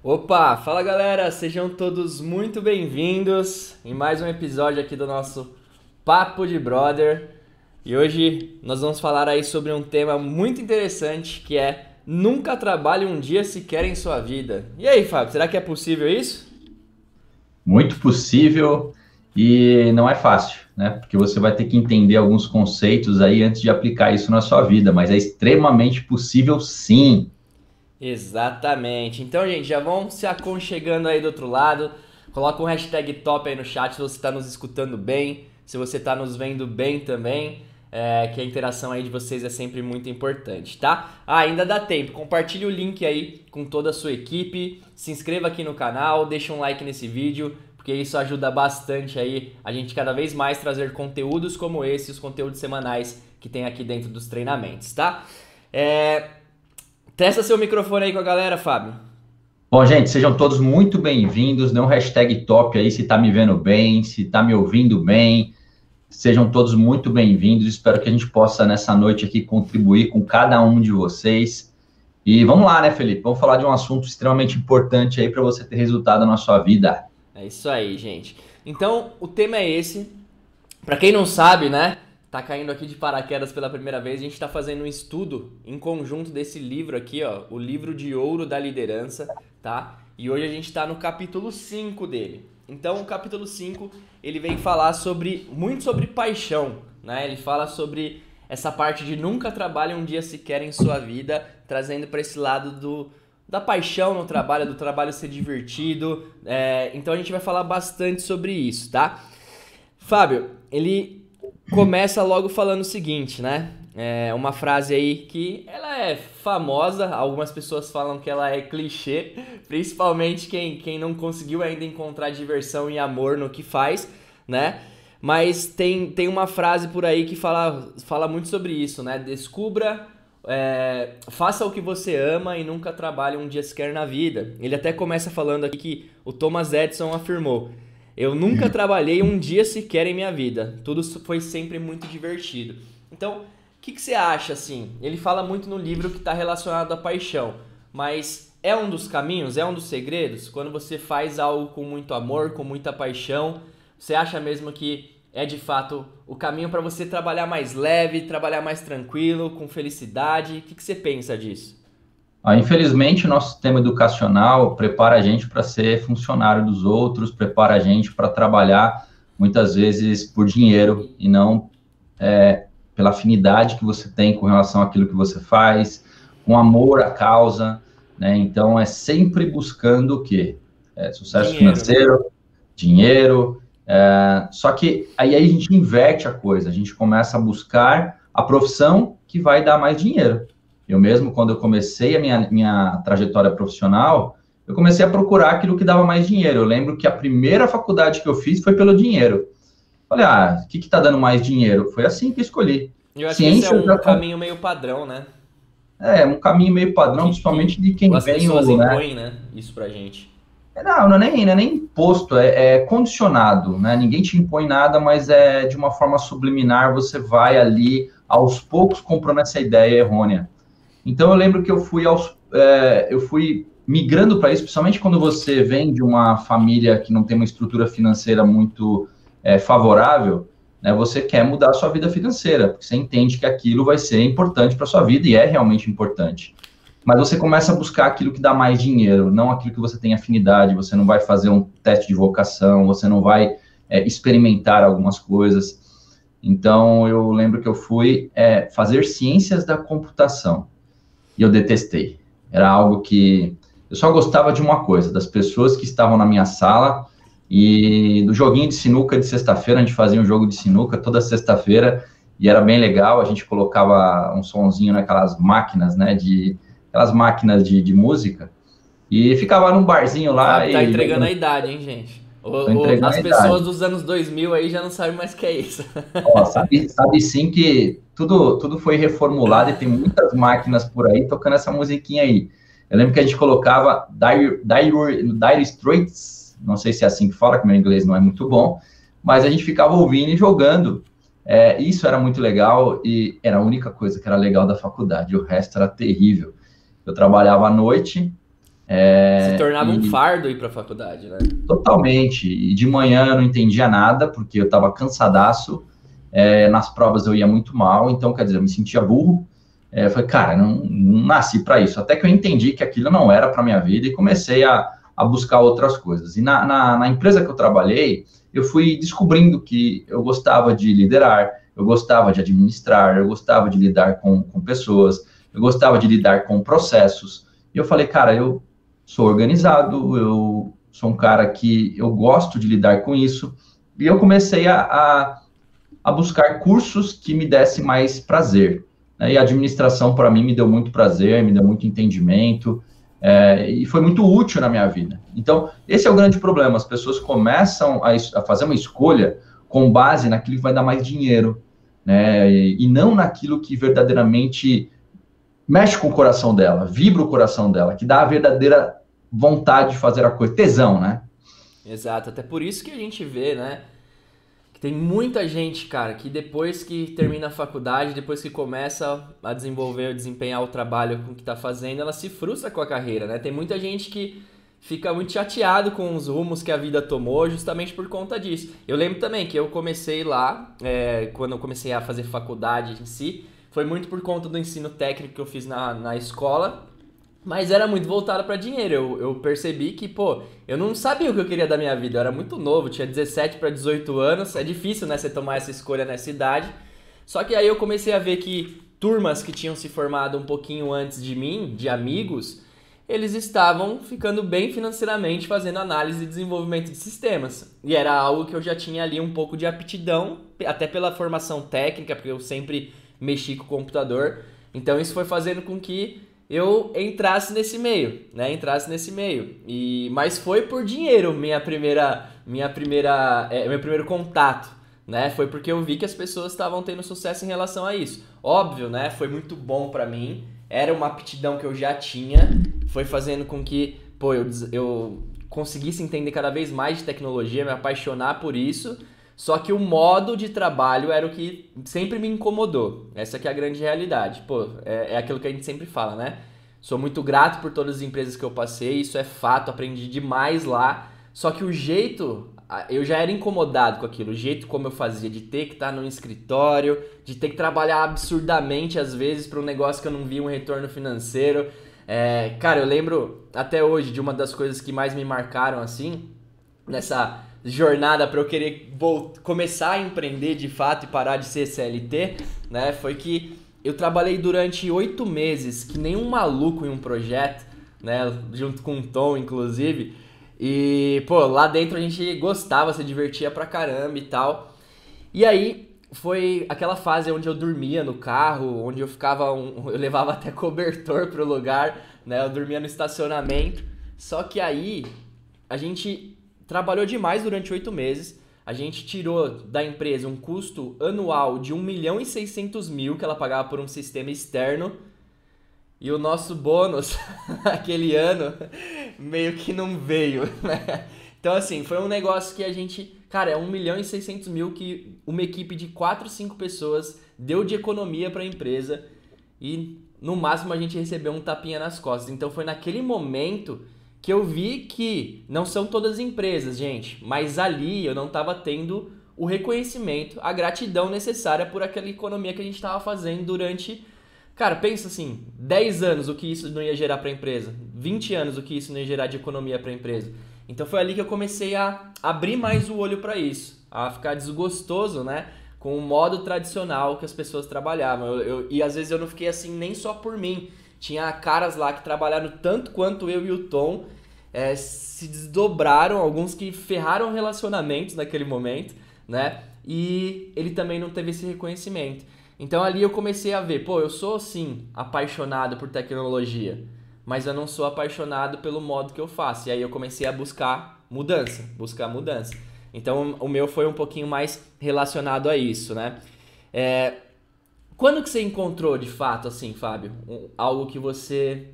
Opa, fala galera, sejam todos muito bem-vindos em mais um episódio aqui do nosso Papo de Brother. E hoje nós vamos falar aí sobre um tema muito interessante que é nunca trabalhe um dia sequer em sua vida. E aí, Fábio, será que é possível isso? Muito possível e não é fácil, né? Porque você vai ter que entender alguns conceitos aí antes de aplicar isso na sua vida, mas é extremamente possível sim. Exatamente. Então, gente, já vão se aconchegando aí do outro lado. Coloca um hashtag top aí no chat se você está nos escutando bem, se você está nos vendo bem também, que a interação aí de vocês é sempre muito importante, tá? Ainda dá tempo. Compartilhe o link aí com toda a sua equipe, se inscreva aqui no canal, deixa um like nesse vídeo, porque isso ajuda bastante aí a gente cada vez mais trazer conteúdos como esse, os conteúdos semanais que tem aqui dentro dos treinamentos, tá? É, Testa seu microfone aí com a galera, Fábio. Bom, gente, sejam todos muito bem-vindos. Dê um hashtag top aí se tá me vendo bem, se tá me ouvindo bem. Sejam todos muito bem-vindos. Espero que a gente possa, nessa noite aqui, contribuir com cada um de vocês. E vamos lá, né, Felipe? Vamos falar de um assunto extremamente importante aí para você ter resultado na sua vida. É isso aí, gente. Então, o tema é esse. Pra quem não sabe, né? Tá caindo aqui de paraquedas pela primeira vez, a gente tá fazendo um estudo em conjunto desse livro aqui, ó, o livro de ouro da liderança, tá? E hoje a gente tá no capítulo 5 dele. Então, o capítulo 5 ele vem falar muito sobre paixão, né? Ele fala sobre essa parte de nunca trabalhe um dia sequer em sua vida, trazendo para esse lado da paixão no trabalho, do trabalho ser divertido. Então a gente vai falar bastante sobre isso, tá? Fábio, ele começa logo falando o seguinte, né? É uma frase aí que ela é famosa, algumas pessoas falam que ela é clichê, principalmente quem não conseguiu ainda encontrar diversão e amor no que faz, né? Mas tem uma frase por aí que fala muito sobre isso, né? Faça o que você ama e nunca trabalhe um dia sequer na vida. Ele até começa falando aqui que o Thomas Edison afirmou: eu nunca trabalhei um dia sequer em minha vida. Tudo foi sempre muito divertido. Então, o que você acha, assim? Ele fala muito no livro que está relacionado à paixão, mas é um dos caminhos, é um dos segredos? Quando você faz algo com muito amor, com muita paixão, você acha mesmo que é de fato o caminho para você trabalhar mais leve, trabalhar mais tranquilo, com felicidade? O que você pensa disso? Infelizmente, o nosso sistema educacional prepara a gente para ser funcionário dos outros, prepara a gente para trabalhar, muitas vezes, por dinheiro e não pela afinidade que você tem com relação àquilo que você faz, com amor à causa, né? Então, é sempre buscando o quê? Sucesso Dinheiro, né? financeiro, dinheiro. Só que aí a gente inverte a coisa, a gente começa a buscar a profissão que vai dar mais dinheiro. Eu mesmo, quando eu comecei a minha trajetória profissional, eu comecei a procurar aquilo que dava mais dinheiro. Eu lembro que a primeira faculdade que eu fiz foi pelo dinheiro. Falei, o que está dando mais dinheiro? Foi assim que eu escolhi. Eu acho que esse é Ciências um da... caminho meio padrão, né? um caminho meio padrão, Que principalmente de quem as vem, pessoas né? impõem, né? Isso pra gente. Não é nem imposto, é condicionado, né? Ninguém te impõe nada, mas é de uma forma subliminar, você vai ali, aos poucos, comprando essa ideia errônea. Então, eu lembro que eu fui migrando para isso, principalmente quando você vem de uma família que não tem uma estrutura financeira muito favorável, né? Você quer mudar a sua vida financeira, porque você entende que aquilo vai ser importante para sua vida, e é realmente importante. Mas você começa a buscar aquilo que dá mais dinheiro, não aquilo que você tem afinidade, você não vai fazer um teste de vocação, você não vai experimentar algumas coisas. Então, eu lembro que eu fui fazer ciências da computação, e eu detestei. Era algo que eu só gostava de uma coisa, das pessoas que estavam na minha sala e do joguinho de sinuca de sexta-feira. A gente fazia um jogo de sinuca toda sexta-feira e era bem legal. A gente colocava um sonzinho naquelas máquinas, né, aquelas máquinas de música, e ficava num barzinho O lá Fábio tá e entregando a idade, hein, gente? tô entregando As a pessoas idade. dos anos 2000 aí já não sabem mais o que é isso. Ó, sabe sim que tudo foi reformulado e tem muitas máquinas por aí tocando essa musiquinha aí. Eu lembro que a gente colocava Dire Straits, não sei se é assim que fala, que meu inglês não é muito bom, mas a gente ficava ouvindo e jogando. Isso era muito legal e era a única coisa que era legal da faculdade, o resto era terrível. Eu trabalhava à noite, Se tornava um E fardo ir para a faculdade, né? totalmente. E de manhã eu não entendia nada, porque eu estava cansadaço. Nas provas eu ia muito mal, então, quer dizer, eu me sentia burro. Eu falei, cara, não nasci para isso. Até que eu entendi que aquilo não era para minha vida e comecei a buscar outras coisas. E na empresa que eu trabalhei, eu fui descobrindo que eu gostava de liderar, eu gostava de administrar, eu gostava de lidar com pessoas, eu gostava de lidar com processos. E eu falei, cara, eu sou organizado, eu sou um cara que eu gosto de lidar com isso. E eu comecei a buscar cursos que me dessem mais prazer, né? E a administração, para mim, me deu muito prazer, me deu muito entendimento, e foi muito útil na minha vida. Então, esse é o grande problema. As pessoas começam a fazer uma escolha com base naquilo que vai dar mais dinheiro, né? E não naquilo que verdadeiramente mexe com o coração dela, vibra o coração dela, que dá a verdadeira vontade de fazer a coisa, tesão, né? Exato, até por isso que a gente vê, né? Que tem muita gente, cara, que depois que termina a faculdade, depois que começa a desenvolver, desempenhar o trabalho com o que tá fazendo, ela se frustra com a carreira, né? Tem muita gente que fica muito chateado com os rumos que a vida tomou justamente por conta disso. Eu lembro também que eu comecei lá, quando eu comecei a fazer faculdade em si, foi muito por conta do ensino técnico que eu fiz na escola, mas era muito voltado para dinheiro. Eu percebi que, pô, eu não sabia o que eu queria da minha vida. Eu era muito novo, tinha 17 para 18 anos. É difícil, né, você tomar essa escolha nessa idade. Só que aí eu comecei a ver que turmas que tinham se formado um pouquinho antes de mim, de amigos, eles estavam ficando bem financeiramente fazendo análise e desenvolvimento de sistemas. E era algo que eu já tinha ali um pouco de aptidão, até pela formação técnica, porque eu sempre mexi com o computador. Então isso foi fazendo com que eu entrasse nesse meio, né? Mas foi por dinheiro meu primeiro contato, né? Foi porque eu vi que as pessoas estavam tendo sucesso em relação a isso. Óbvio, né? Foi muito bom pra mim. Era uma aptidão que eu já tinha. Foi fazendo com que, pô, eu conseguisse entender cada vez mais de tecnologia, me apaixonar por isso. Só que o modo de trabalho era o que sempre me incomodou. Essa que é a grande realidade. Pô, é aquilo que a gente sempre fala, né? Sou muito grato por todas as empresas que eu passei, isso é fato, aprendi demais lá. Só que o jeito, eu já era incomodado com aquilo, o jeito como eu fazia, de ter que estar no escritório, de ter que trabalhar absurdamente às vezes para um negócio que eu não via um retorno financeiro. Cara, eu lembro até hoje de uma das coisas que mais me marcaram assim, nessa jornada para eu querer começar a empreender de fato e parar de ser CLT, né? Foi que eu trabalhei durante 8 meses, que nem um maluco em um projeto, né? Junto com o Tom, inclusive. E, pô, lá dentro a gente gostava, se divertia pra caramba e tal. E aí foi aquela fase onde eu dormia no carro, onde eu eu levava até cobertor pro lugar, né? Eu dormia no estacionamento. Só que aí a gente trabalhou demais durante 8 meses. A gente tirou da empresa um custo anual de 1.600.000 que ela pagava por um sistema externo. E o nosso bônus, aquele ano, meio que não veio, né? Então, assim, foi um negócio que a gente... Cara, é 1.600.000 que uma equipe de 4, 5 pessoas deu de economia para a empresa. E, no máximo, a gente recebeu um tapinha nas costas. Então, foi naquele momento que eu vi que não são todas as empresas, gente, mas ali eu não estava tendo o reconhecimento, a gratidão necessária por aquela economia que a gente estava fazendo durante, cara, pensa assim, 10 anos o que isso não ia gerar para a empresa, 20 anos o que isso não ia gerar de economia para a empresa. Então foi ali que eu comecei a abrir mais o olho para isso, a ficar desgostoso, né, com o modo tradicional que as pessoas trabalhavam. E às vezes eu não fiquei assim nem só por mim. Tinha caras lá que trabalharam tanto quanto eu e o Tom, se desdobraram, alguns que ferraram relacionamentos naquele momento, né? E ele também não teve esse reconhecimento. Então ali eu comecei a ver, pô, eu sou sim apaixonado por tecnologia, mas eu não sou apaixonado pelo modo que eu faço. E aí eu comecei a buscar mudança. Então o meu foi um pouquinho mais relacionado a isso, né? Quando que você encontrou, de fato, assim, Fábio, algo que você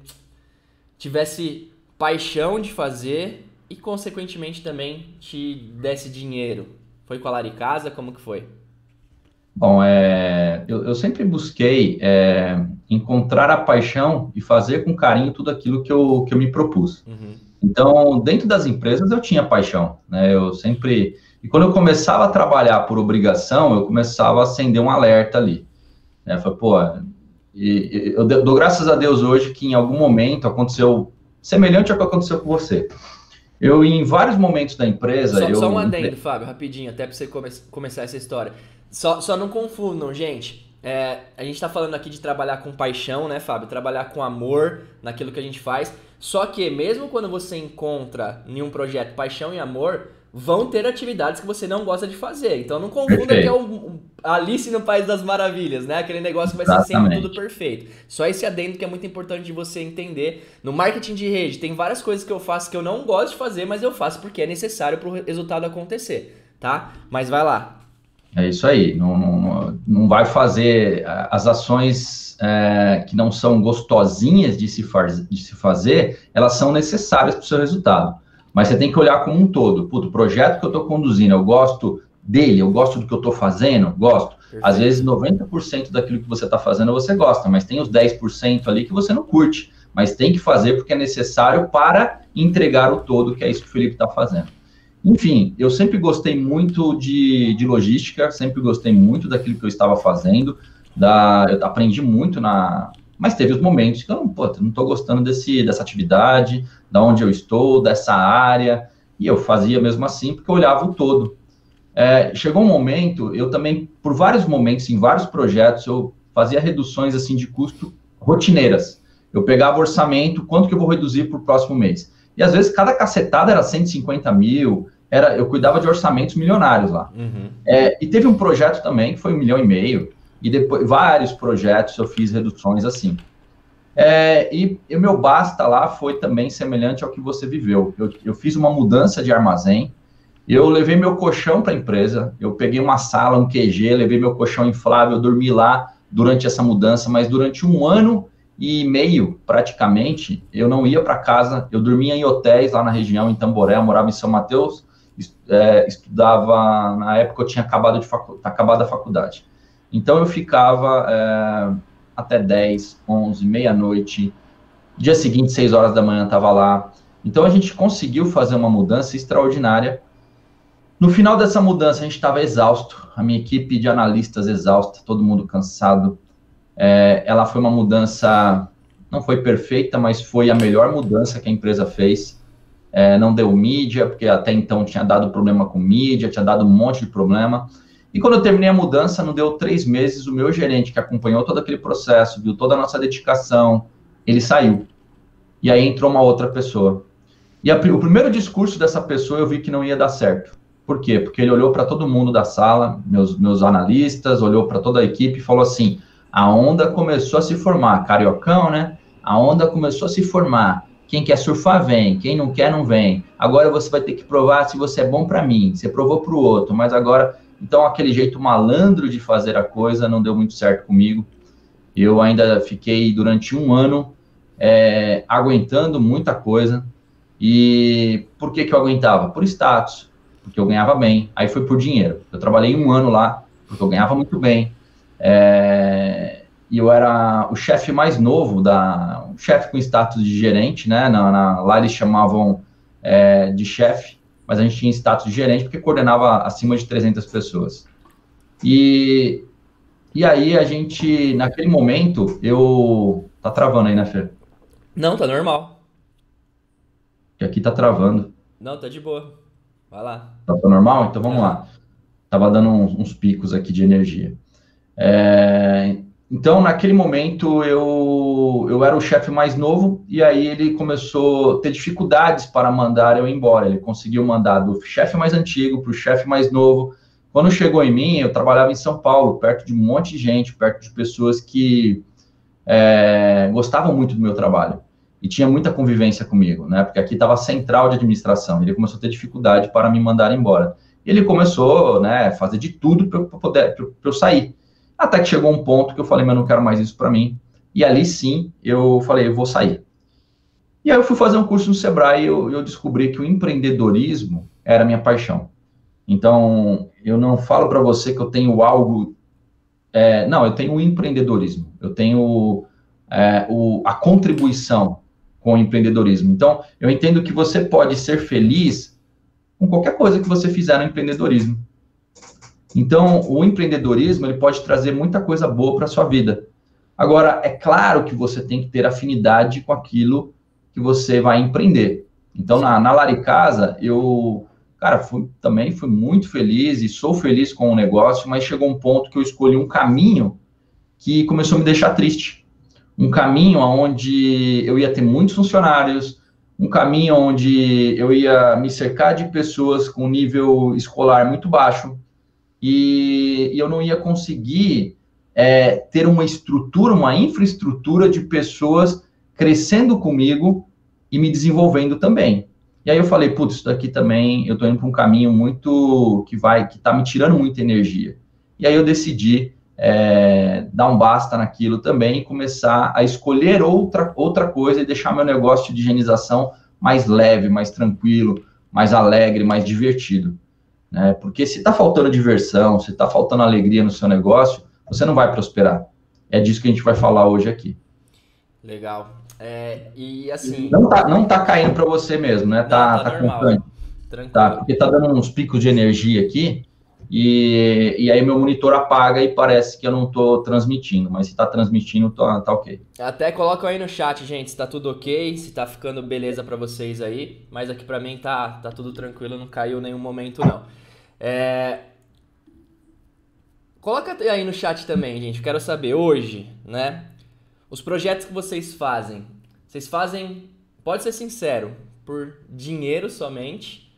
tivesse paixão de fazer e, consequentemente, também te desse dinheiro? Foi com a Laricasa? Como que foi? Bom, eu sempre busquei encontrar a paixão e fazer com carinho tudo aquilo que eu me propus. Então, dentro das empresas eu tinha paixão, né? Eu sempre... E quando eu começava a trabalhar por obrigação, eu começava a acender um alerta ali, né? Eu falei, pô, eu dou graças a Deus hoje que em algum momento aconteceu semelhante ao que aconteceu com você. Eu, em vários momentos da empresa... Só um adendo, Fábio, rapidinho, até para você começar essa história. Só não confundam, gente. A gente tá falando aqui de trabalhar com paixão, né, Fábio? Trabalhar com amor naquilo que a gente faz. Só que mesmo quando você encontra em um projeto paixão e amor, vão ter atividades que você não gosta de fazer. Então não confunda que é o Alice no País das Maravilhas, né? Aquele negócio que vai ser sempre tudo perfeito. Só esse adendo que é muito importante de você entender. No marketing de rede, tem várias coisas que eu faço que eu não gosto de fazer, mas eu faço porque é necessário para o resultado acontecer, tá? Mas vai lá. É isso aí, não vai fazer as ações que não são gostosinhas de se fazer, elas são necessárias para o seu resultado. Mas você tem que olhar como um todo. Puto, o projeto que eu estou conduzindo, eu gosto dele, eu gosto do que eu estou fazendo, gosto. Perfeito. Às vezes 90% daquilo que você está fazendo você gosta, mas tem os 10% ali que você não curte. Mas tem que fazer porque é necessário para entregar o todo, que é isso que o Felipe está fazendo. Enfim, eu sempre gostei muito de logística, sempre gostei muito daquilo que eu estava fazendo, eu aprendi muito mas teve os momentos que eu não estou gostando dessa atividade, da onde eu estou, dessa área, e eu fazia mesmo assim, porque eu olhava o todo. Chegou um momento, eu também, por vários momentos, em vários projetos, eu fazia reduções assim de custo rotineiras. Eu pegava o orçamento, quanto que eu vou reduzir para o próximo mês? E às vezes cada cacetada era 150 mil, eu cuidava de orçamentos milionários lá. E teve um projeto também que foi 1,5 milhão, e depois vários projetos eu fiz reduções assim. E o meu basta lá foi também semelhante ao que você viveu. Eu fiz uma mudança de armazém, eu levei meu colchão para a empresa, eu peguei uma sala, um QG, levei meu colchão inflável, eu dormi lá durante essa mudança, mas durante 1 ano e meio, praticamente, eu não ia para casa, eu dormia em hotéis lá na região, em Tamboré, eu morava em São Mateus, estudava, na época eu tinha acabado a faculdade. Então eu ficava até 10, 11, meia-noite, dia seguinte, 6 horas da manhã, estava lá. Então a gente conseguiu fazer uma mudança extraordinária. No final dessa mudança, a gente estava exausto, a minha equipe de analistas exausta, todo mundo cansado. Ela foi uma mudança, não foi perfeita, mas foi a melhor mudança que a empresa fez. Não deu mídia, porque até então tinha dado problema com mídia, tinha dado um monte de problema. E quando eu terminei a mudança, não deu 3 meses, o meu gerente, que acompanhou todo aquele processo, viu toda a nossa dedicação, ele saiu. E aí entrou uma outra pessoa. E o primeiro discurso dessa pessoa eu vi que não ia dar certo. Por quê? Porque ele olhou para todo mundo da sala, meus analistas, olhou para toda a equipe e falou assim: a onda começou a se formar, cariocão, né? A onda começou a se formar. Quem quer surfar, vem. Quem não quer, não vem. Agora você vai ter que provar se você é bom para mim. Você provou para o outro, mas agora... Então, aquele jeito malandro de fazer a coisa não deu muito certo comigo. Eu ainda fiquei durante 1 ano aguentando muita coisa. E por que eu aguentava? Por status, porque eu ganhava bem. Aí foi por dinheiro. Eu trabalhei 1 ano lá, porque eu ganhava muito bem. E eu era o chefe mais novo, um chefe com status de gerente, né? Lá eles chamavam de chefe, mas a gente tinha status de gerente porque coordenava acima de 300 pessoas. E aí a gente, naquele momento, Tá travando aí, né, Fê? Não, tá normal. Que aqui tá travando. Não, tá de boa. Vai lá. Tá normal? Então vamos lá. Tava dando uns picos aqui de energia. Então, naquele momento, eu era o chefe mais novo, e aí ele começou a ter dificuldades para mandar eu embora. Ele conseguiu mandar do chefe mais antigo para o chefe mais novo. Quando chegou em mim, eu trabalhava em São Paulo, perto de um monte de gente, perto de pessoas que gostavam muito do meu trabalho. E tinha muita convivência comigo, né? Porque aqui estava a central de administração. Ele começou a ter dificuldade para me mandar embora. Ele começou, né, a fazer de tudo para eu sair. Até que chegou um ponto que eu falei, mas eu não quero mais isso para mim. E ali sim, eu falei, eu vou sair. E aí eu fui fazer um curso no Sebrae e eu descobri que o empreendedorismo era a minha paixão. Então, eu não falo para você que eu tenho algo... não, eu tenho o empreendedorismo. Eu tenho a contribuição com o empreendedorismo. Então, eu entendo que você pode ser feliz com qualquer coisa que você fizer no empreendedorismo. Então, o empreendedorismo ele pode trazer muita coisa boa para a sua vida. Agora, é claro que você tem que ter afinidade com aquilo que você vai empreender. Então, na Laricasa, cara, também fui muito feliz e sou feliz com o negócio, mas chegou um ponto que eu escolhi um caminho que começou a me deixar triste. Um caminho onde eu ia ter muitos funcionários, um caminho onde eu ia me cercar de pessoas com nível escolar muito baixo, e eu não ia conseguir ter uma estrutura, uma infraestrutura de pessoas crescendo comigo e me desenvolvendo também. E aí eu falei, putz, isso daqui também, eu estou indo para um caminho muito que está me tirando muita energia. E aí eu decidi dar um basta naquilo também e começar a escolher outra coisa e deixar meu negócio de higienização mais leve, mais tranquilo, mais alegre, mais divertido. Né? Porque se está faltando diversão, se está faltando alegria no seu negócio, você não vai prosperar. É disso que a gente vai falar hoje aqui. Legal. E assim... Não tá caindo para você mesmo, né? Tá normal. Constante. Tranquilo. Tá, porque tá dando uns picos de energia aqui, e aí meu monitor apaga e parece que eu não tô transmitindo, mas se tá transmitindo, tá ok. Até colocam aí no chat, gente, se tá tudo ok, se tá ficando beleza pra vocês aí, mas aqui pra mim tá tudo tranquilo, não caiu em nenhum momento não. Coloca aí no chat também, gente, eu quero saber hoje, né, os projetos que vocês fazem, pode ser sincero, por dinheiro somente,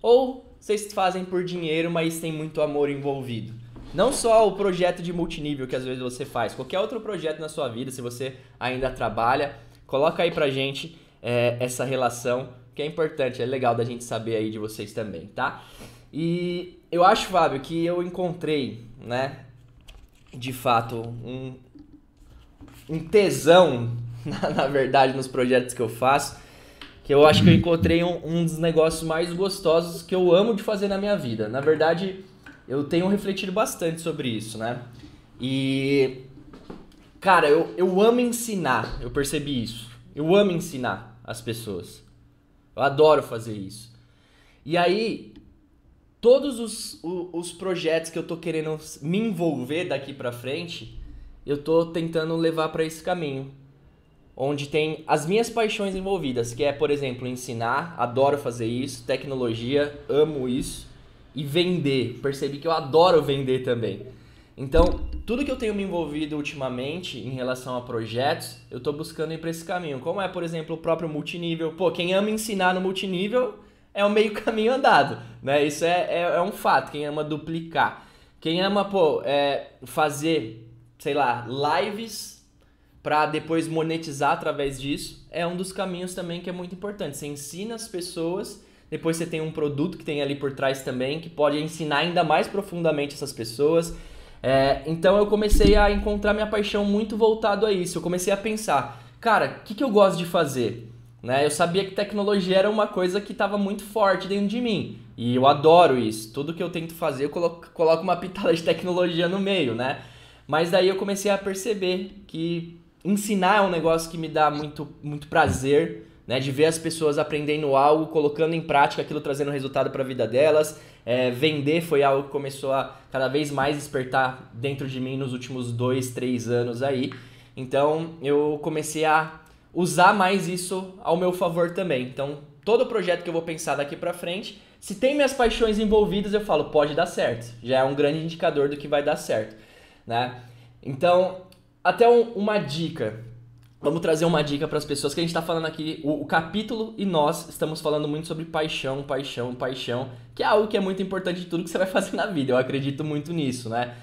ou vocês fazem por dinheiro, mas tem muito amor envolvido? Não só o projeto de multinível que às vezes você faz, qualquer outro projeto na sua vida, se você ainda trabalha, coloca aí pra gente essa relação, que é importante, é legal da gente saber aí de vocês também, tá? E eu acho, Fábio, que eu encontrei, né, de fato, um tesão, na verdade, nos projetos que eu faço, que eu acho que eu encontrei um dos negócios mais gostosos que eu amo de fazer na minha vida. Na verdade, eu tenho refletido bastante sobre isso, né? E, cara, eu amo ensinar, eu percebi isso. Eu amo ensinar as pessoas. Eu adoro fazer isso. E aí, todos os projetos que eu tô querendo me envolver daqui pra frente, eu tô tentando levar pra esse caminho. Onde tem as minhas paixões envolvidas, que é, por exemplo, ensinar, adoro fazer isso, tecnologia, amo isso, e vender. Percebi que eu adoro vender também. Então, tudo que eu tenho me envolvido ultimamente em relação a projetos, eu tô buscando ir para esse caminho. Como é, por exemplo, o próprio multinível. Pô, quem ama ensinar no multinível é o meio caminho andado, né? Isso é um fato, quem ama duplicar. Quem ama, fazer, sei lá, lives para depois monetizar através disso, é um dos caminhos também que é muito importante. Você ensina as pessoas, depois você tem um produto que tem ali por trás também, que pode ensinar ainda mais profundamente essas pessoas. Então eu comecei a encontrar minha paixão muito voltado a isso. Eu comecei a pensar, cara, o que eu gosto de fazer? Né? Eu sabia que tecnologia era uma coisa que estava muito forte dentro de mim. E eu adoro isso. Tudo que eu tento fazer, eu coloco uma pitada de tecnologia no meio, né? Mas daí eu comecei a perceber que ensinar é um negócio que me dá muito, muito prazer, né? De ver as pessoas aprendendo algo, colocando em prática aquilo, trazendo resultado para a vida delas. Vender foi algo que começou a cada vez mais despertar dentro de mim nos últimos 2, 3 anos aí. Então eu comecei a usar mais isso ao meu favor também. Então todo projeto que eu vou pensar daqui para frente, se tem minhas paixões envolvidas, eu falo, pode dar certo. Já é um grande indicador do que vai dar certo, né? Então, até uma dica. Vamos trazer uma dica para as pessoas, que a gente está falando aqui, o capítulo e nós estamos falando muito sobre paixão, que é algo que é muito importante de tudo que você vai fazer na vida. Eu acredito muito nisso, né?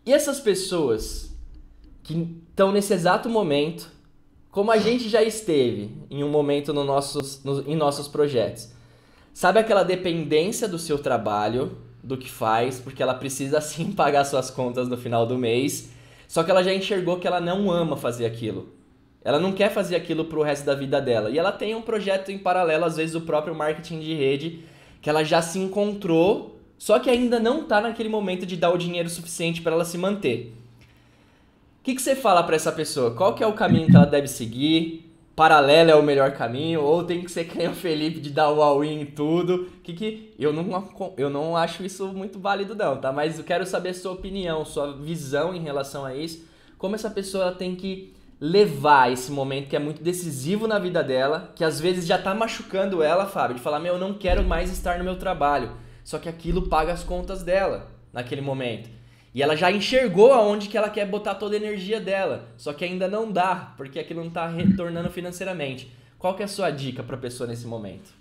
E essas pessoas que estão nesse exato momento, como a gente já esteve em um momento em nossos projetos, sabe aquela dependência do seu trabalho, do que faz, porque ela precisa sim pagar suas contas no final do mês, só que ela já enxergou que ela não ama fazer aquilo. Ela não quer fazer aquilo pro resto da vida dela. E ela tem um projeto em paralelo, às vezes o próprio marketing de rede, que ela já se encontrou, só que ainda não tá naquele momento de dar o dinheiro suficiente para ela se manter. que você fala para essa pessoa? Qual que é o caminho que ela deve seguir? Paralelo é o melhor caminho? Ou tem que ser que nem o Felipe de dar o all-in em tudo? Eu não acho isso muito válido não, tá? Mas eu quero saber a sua opinião, sua visão em relação a isso. Como essa pessoa tem que levar esse momento que é muito decisivo na vida dela, que às vezes já tá machucando ela, Fábio, de falar, meu, eu não quero mais estar no meu trabalho. Só que aquilo paga as contas dela naquele momento. E ela já enxergou aonde que ela quer botar toda a energia dela. Só que ainda não dá, porque aquilo não tá retornando financeiramente. Qual que é a sua dica para a pessoa nesse momento?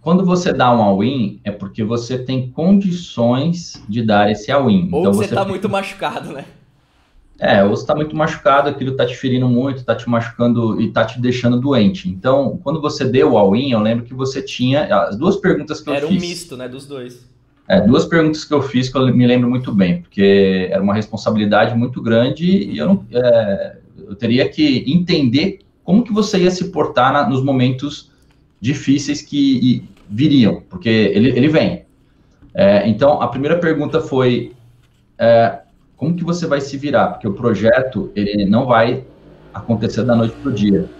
Quando você dá um all-in, é porque você tem condições de dar esse all-in. Ou então você você tá muito machucado, né? ou você está muito machucado, aquilo está te ferindo muito, está te machucando e está te deixando doente. Então, quando você deu o all-in, eu lembro que você tinha as duas perguntas que eu fiz. Era um misto, né, dos dois. Duas perguntas que eu fiz que eu me lembro muito bem, porque era uma responsabilidade muito grande e eu teria que entender como que você ia se portar nos momentos difíceis que viriam, porque ele vem. Então, a primeira pergunta foi, como que você vai se virar? Porque o projeto, ele não vai acontecer da noite para o dia.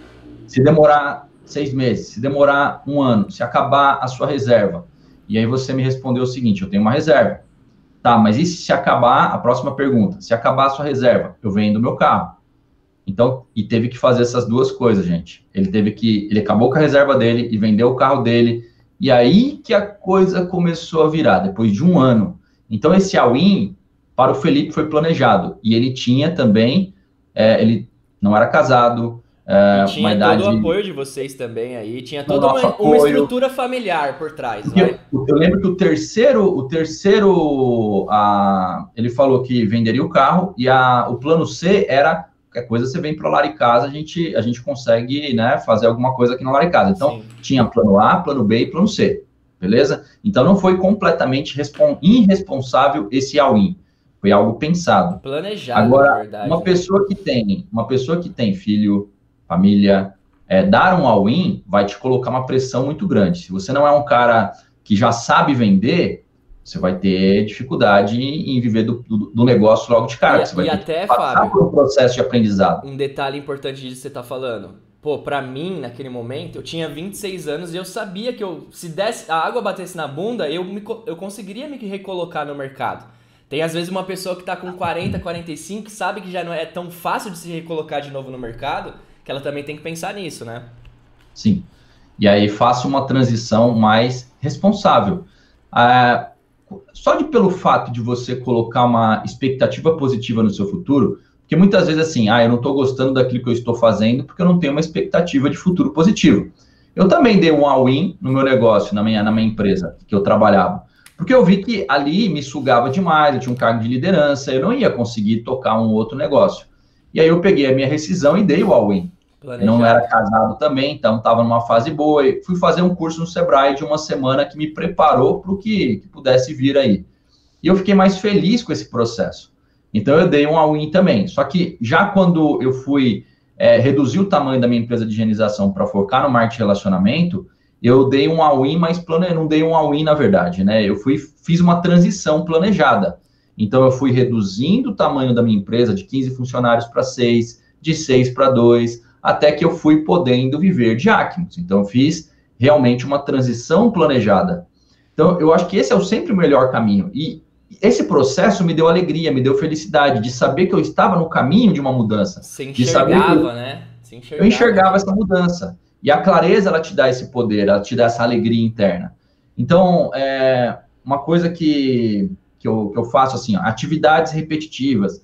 Se demorar 6 meses, se demorar 1 ano, se acabar a sua reserva. E aí você me respondeu o seguinte, eu tenho uma reserva. Tá, mas e se acabar, a próxima pergunta, se acabar a sua reserva, eu vendo o meu carro. Então, e teve que fazer essas duas coisas, gente. Ele acabou com a reserva dele e vendeu o carro dele. E aí que a coisa começou a virar, depois de 1 ano. Então, esse all-in para o Felipe foi planejado. E ele tinha também, ele não era casado, e tinha todo o apoio de vocês também aí, tinha toda uma estrutura familiar por trás. Eu lembro que o terceiro, ele falou que venderia o carro e o plano C era, qualquer coisa você vem para o Laricasa, a gente consegue, né, fazer alguma coisa aqui no Laricasa. Então, tinha plano A, plano B e plano C, beleza? Então, não foi completamente irresponsável esse all-in. Foi algo pensado. Planejado, agora, na verdade. Uma pessoa que tem filho, família, dar um all-in vai te colocar uma pressão muito grande. Se você não é um cara que já sabe vender, você vai ter dificuldade em viver do negócio logo de cara. Você vai ter que passar por um processo de aprendizado. Um detalhe importante disso que você está falando. Pô, pra mim, naquele momento, eu tinha 26 anos e eu sabia que se a água batesse na bunda, eu conseguiria me recolocar no mercado. Tem, às vezes, uma pessoa que está com 40, 45, sabe que já não é tão fácil de se recolocar de novo no mercado, que ela também tem que pensar nisso, né? Sim. E aí faça uma transição mais responsável. Só pelo fato de você colocar uma expectativa positiva no seu futuro, porque muitas vezes assim, eu não estou gostando daquilo que eu estou fazendo porque eu não tenho uma expectativa de futuro positivo. Eu também dei um all-in no meu negócio, na minha empresa que eu trabalhava. Porque eu vi que ali me sugava demais, eu tinha um cargo de liderança, eu não ia conseguir tocar um outro negócio. E aí eu peguei a minha rescisão e dei o all-in. Eu não era casado também, então estava numa fase boa. E fui fazer um curso no Sebrae de 1 semana que me preparou para o que pudesse vir aí. E eu fiquei mais feliz com esse processo. Então eu dei um all-in também. Só que já quando eu fui reduzir o tamanho da minha empresa de higienização para focar no marketing de relacionamento, eu dei um all-in, mas não dei um all-in na verdade, né? Eu fiz uma transição planejada. Então, eu fui reduzindo o tamanho da minha empresa de 15 funcionários para 6, de 6 para 2, até que eu fui podendo viver de Acmos. Então, eu fiz realmente uma transição planejada. Então, eu acho que esse é sempre o melhor caminho. E esse processo me deu alegria, me deu felicidade de saber que eu estava no caminho de uma mudança. Você enxergava, né? Eu enxergava essa mudança. E a clareza, ela te dá esse poder, ela te dá essa alegria interna. Então, uma coisa que eu faço assim, atividades repetitivas,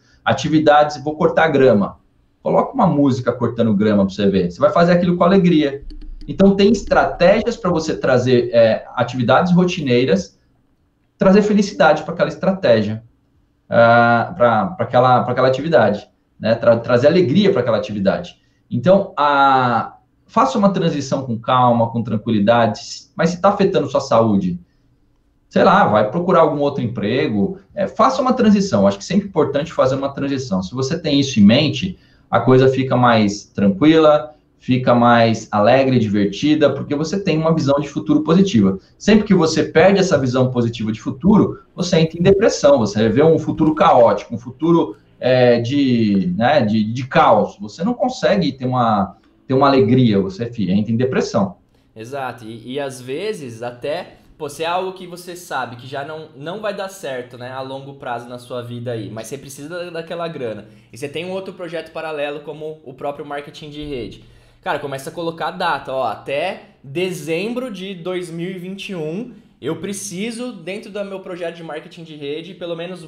vou cortar grama. Coloca uma música cortando grama para você ver. Você vai fazer aquilo com alegria. Então, tem estratégias para você trazer atividades rotineiras, trazer felicidade para aquela estratégia, para aquela atividade, né? Trazer alegria para aquela atividade. Então, faça uma transição com calma, com tranquilidade, mas se está afetando sua saúde, sei lá, vai procurar algum outro emprego, faça uma transição. Acho que sempre é importante fazer uma transição. Se você tem isso em mente, a coisa fica mais tranquila, fica mais alegre, divertida, porque você tem uma visão de futuro positiva. Sempre que você perde essa visão positiva de futuro, você entra em depressão, você vê um futuro caótico, um futuro né, de caos. Você não consegue ter uma alegria, você entra em depressão. Exato, e às vezes até, pô, se é algo que você sabe que já não vai dar certo, né, a longo prazo na sua vida aí, mas você precisa daquela grana, e você tem um outro projeto paralelo como o próprio marketing de rede. Cara, começa a colocar data, ó, até dezembro de 2021 eu preciso, dentro do meu projeto de marketing de rede, pelo menos,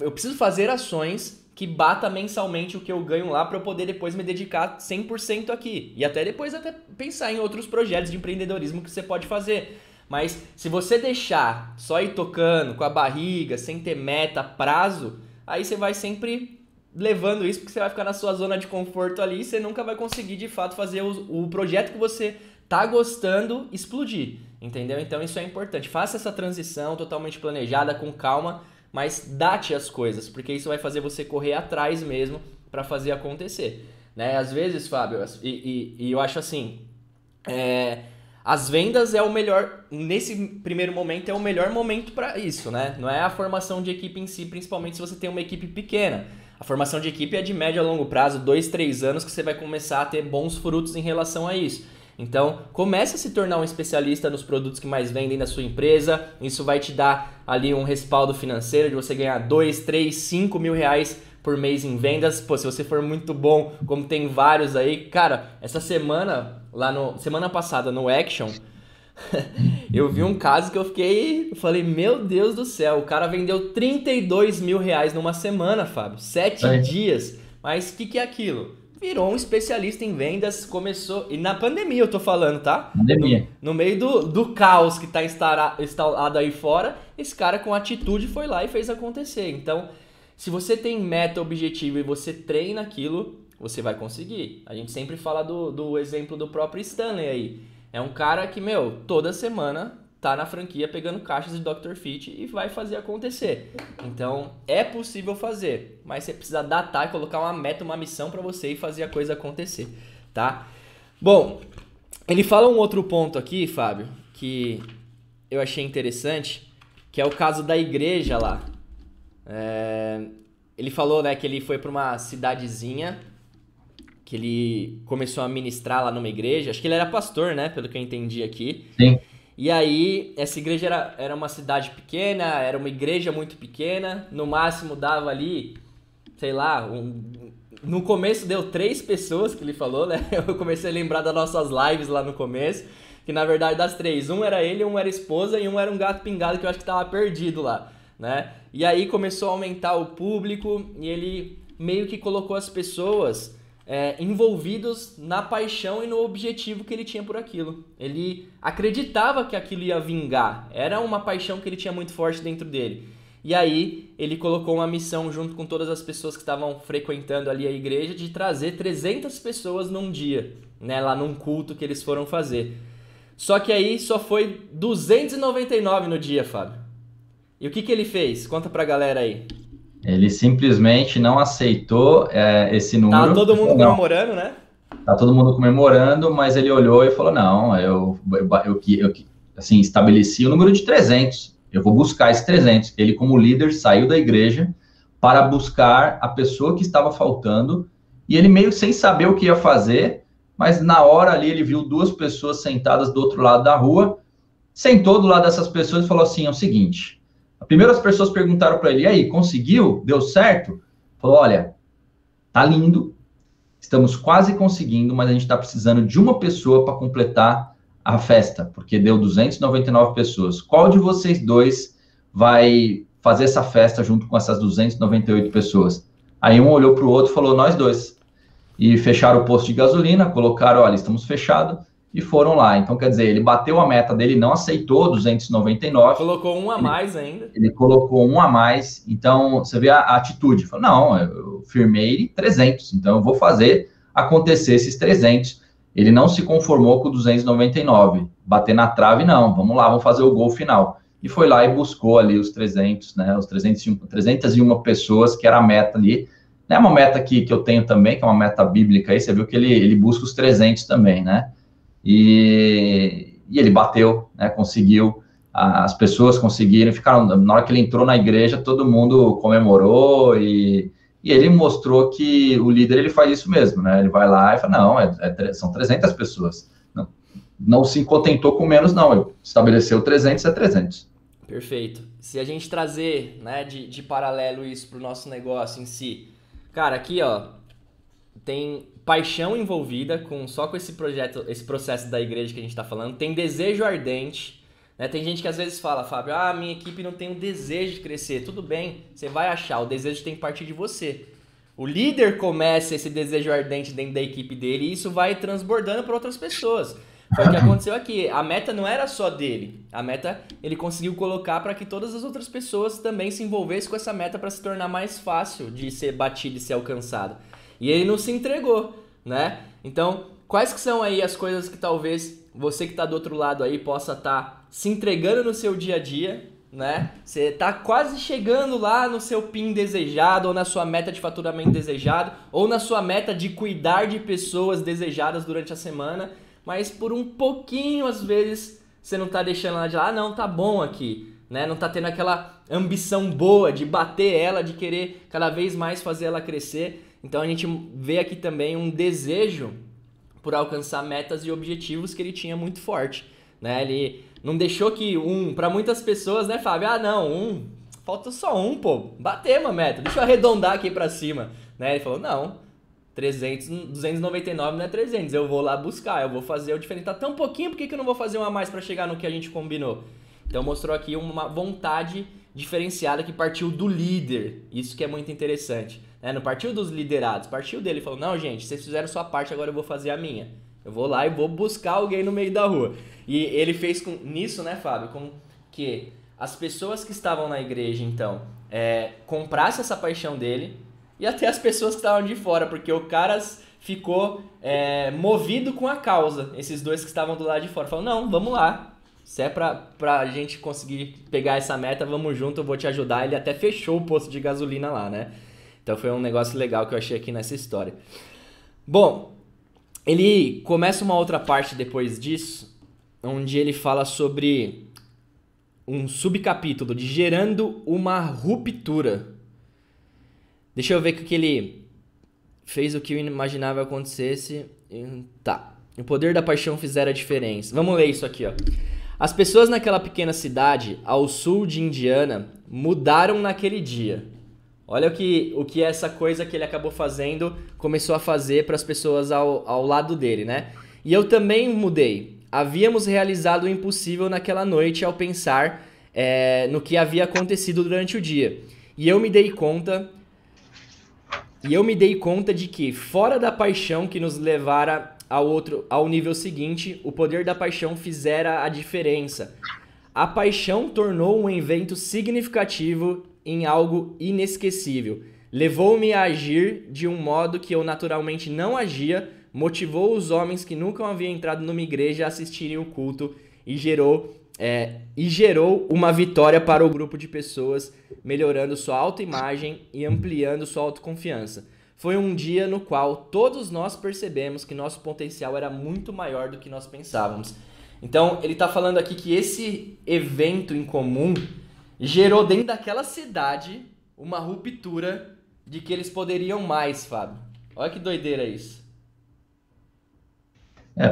eu preciso fazer ações que bata mensalmente o que eu ganho lá para eu poder depois me dedicar 100% aqui. E até depois pensar em outros projetos de empreendedorismo que você pode fazer. Mas se você deixar só ir tocando com a barriga, sem ter meta, prazo, aí você vai sempre levando isso, porque você vai ficar na sua zona de conforto ali e você nunca vai conseguir de fato fazer o projeto que você tá gostando explodir, entendeu? Então isso é importante. Faça essa transição totalmente planejada, com calma, mas date as coisas, porque isso vai fazer você correr atrás mesmo para fazer acontecer, né? Às vezes, Fábio, e eu acho assim, as vendas é o melhor, nesse primeiro momento é o melhor momento para isso, né? Não é a formação de equipe em si, principalmente se você tem uma equipe pequena. A formação de equipe é de médio a longo prazo, 2, 3 anos que você vai começar a ter bons frutos em relação a isso. Então, comece a se tornar um especialista nos produtos que mais vendem da sua empresa. Isso vai te dar ali um respaldo financeiro de você ganhar 2, 3, 5 mil reais por mês em vendas. Pô, se você for muito bom, como tem vários aí. Cara, essa semana, semana passada no Action, eu vi um caso que eu falei, meu Deus do céu, o cara vendeu 32 mil reais numa semana, Fábio. 7 dias. Mas o que é aquilo? Virou um especialista em vendas, começou... E na pandemia eu tô falando, tá? Pandemia. No meio do caos que tá instalado aí fora, esse cara com atitude foi lá e fez acontecer. Então, se você tem meta, objetivo e você treina aquilo, você vai conseguir. A gente sempre fala do exemplo do próprio Stanley aí. É um cara que, toda semana tá na franquia pegando caixas de Dr. Fit e vai fazer acontecer. Então, é possível fazer, mas você precisa datar e colocar uma meta, uma missão para você e fazer a coisa acontecer, tá? Bom, ele fala um outro ponto aqui, Fábio, que eu achei interessante, que é o caso da igreja lá. Ele falou, né, que ele foi para uma cidadezinha, que ele começou a ministrar lá numa igreja. Acho que ele era pastor, né, pelo que eu entendi aqui. Sim. E aí, essa igreja era uma cidade pequena, era uma igreja muito pequena, no máximo dava ali, sei lá, no começo deu 3 pessoas, que ele falou, né? Eu comecei a lembrar das nossas lives lá no começo, que na verdade das 3, um era ele, um era a esposa e um era um gato pingado que eu acho que tava perdido lá, né? E aí começou a aumentar o público e ele meio que colocou as pessoas... envolvidos na paixão e no objetivo que ele tinha por aquilo. Ele acreditava que aquilo ia vingar. Era uma paixão que ele tinha muito forte dentro dele. E aí ele colocou uma missão junto com todas as pessoas que estavam frequentando ali a igreja de trazer 300 pessoas num dia, né, lá num culto que eles foram fazer. Só que aí só foi 299 no dia, Fábio. E o que ele fez? Conta pra galera aí. Ele simplesmente não aceitou esse número. Tá todo mundo comemorando, né? Tá todo mundo comemorando, mas ele olhou e falou, não, eu assim, estabeleci o número de 300. Eu vou buscar esses 300. Ele, como líder, saiu da igreja para buscar a pessoa que estava faltando. E ele meio sem saber o que ia fazer, mas na hora ali ele viu 2 pessoas sentadas do outro lado da rua, sentou do lado dessas pessoas e falou assim, é o seguinte... Primeiro as pessoas perguntaram para ele, e aí, conseguiu? Deu certo? Falou, olha, tá lindo, estamos quase conseguindo, mas a gente está precisando de uma pessoa para completar a festa, porque deu 299 pessoas. Qual de vocês 2 vai fazer essa festa junto com essas 298 pessoas? Aí um olhou para o outro e falou, nós 2. E fecharam o posto de gasolina, colocaram, olha, estamos fechados, e foram lá. Então, quer dizer, ele bateu a meta dele, não aceitou 299. Colocou um a mais ainda. Ele colocou um a mais. Então, você vê a atitude. Falou, não, eu firmei 300, então eu vou fazer acontecer esses 300. Ele não se conformou com 299. Bater na trave, não. Vamos lá, vamos fazer o gol final. E foi lá e buscou ali os 300, né? Os 301 pessoas, que era a meta ali. É uma meta que eu tenho também, que é uma meta bíblica aí. Você viu que ele busca os 300 também, né? E ele bateu, né, conseguiu, as pessoas conseguiram, ficaram, na hora que ele entrou na igreja, todo mundo comemorou e E ele mostrou que o líder, ele faz isso mesmo, né? Ele vai lá e fala, não, são 300 pessoas. Não se contentou com menos, não. Ele estabeleceu 300, é 300. Perfeito. Se a gente trazer, né, de paralelo isso para o nosso negócio em si, cara, aqui, ó, tem paixão envolvida só com esse projeto, esse processo da igreja que a gente está falando, tem desejo ardente, né? Tem gente que às vezes fala, Fábio, minha equipe não tem um desejo de crescer. Tudo bem, você vai achar, o desejo tem que partir de você. O líder começa esse desejo ardente dentro da equipe dele e isso vai transbordando para outras pessoas. Foi o que aconteceu aqui. A meta não era só dele. A meta ele conseguiu colocar para que todas as outras pessoas também se envolvessem com essa meta para se tornar mais fácil de ser batido e ser alcançado. E ele não se entregou, né? Então, quais que são aí as coisas que talvez você que está do outro lado aí possa estar se entregando no seu dia a dia, né? Você está quase chegando lá no seu PIN desejado, ou na sua meta de faturamento desejado, ou na sua meta de cuidar de pessoas desejadas durante a semana, mas por um pouquinho, às vezes, você não está deixando ela de lá, não, tá bom aqui, né? Não está tendo aquela ambição boa de bater ela, de querer cada vez mais fazer ela crescer. Então a gente vê aqui também um desejo por alcançar metas e objetivos que ele tinha muito forte, né? Ele não deixou que para muitas pessoas, né, Fábio? Não, falta só pô, bater uma meta, deixa eu arredondar aqui para cima, né? Ele falou, não, 299 não é 300, eu vou lá buscar, eu vou fazer o diferente. Tá tão pouquinho, por que eu não vou fazer uma a mais para chegar no que a gente combinou? Então mostrou aqui uma vontade diferenciada que partiu do líder, isso que é muito interessante. Não partiu dos liderados, partiu dele, falou, não gente, vocês fizeram sua parte, agora eu vou fazer a minha. Eu vou lá e vou buscar alguém no meio da rua. E ele fez nisso, né, Fábio, com que as pessoas que estavam na igreja, então, comprassem essa paixão dele, e até as pessoas que estavam de fora, porque o cara ficou movido com a causa, esses dois que estavam do lado de fora. Falou, não, vamos lá, se é pra gente conseguir pegar essa meta, vamos junto, eu vou te ajudar. Ele até fechou o posto de gasolina lá, né? Então foi um negócio legal que eu achei aqui nessa história. Bom, ele começa uma outra parte depois disso, onde ele fala sobre um subcapítulo de gerando uma ruptura. Deixa eu ver que ele fez o que eu imaginava acontecesse. Tá. O poder da paixão fizera a diferença. Vamos ler isso aqui, ó. As pessoas naquela pequena cidade, ao sul de Indiana, mudaram naquele dia. Olha o que essa coisa que ele acabou fazendo começou a fazer para as pessoas ao lado dele, né? E eu também mudei. Havíamos realizado o impossível naquela noite ao pensar no que havia acontecido durante o dia. E eu me dei conta de que, fora da paixão que nos levara ao nível seguinte, o poder da paixão fizera a diferença. A paixão tornou um evento significativo em algo inesquecível. Levou-me a agir de um modo que eu naturalmente não agia, motivou os homens que nunca haviam entrado numa igreja a assistirem o culto e gerou uma vitória para o grupo de pessoas, melhorando sua autoimagem e ampliando sua autoconfiança. Foi um dia no qual todos nós percebemos que nosso potencial era muito maior do que nós pensávamos. Então, ele está falando aqui que esse evento em comum gerou dentro daquela cidade uma ruptura de que eles poderiam mais, Fábio. Olha que doideira isso.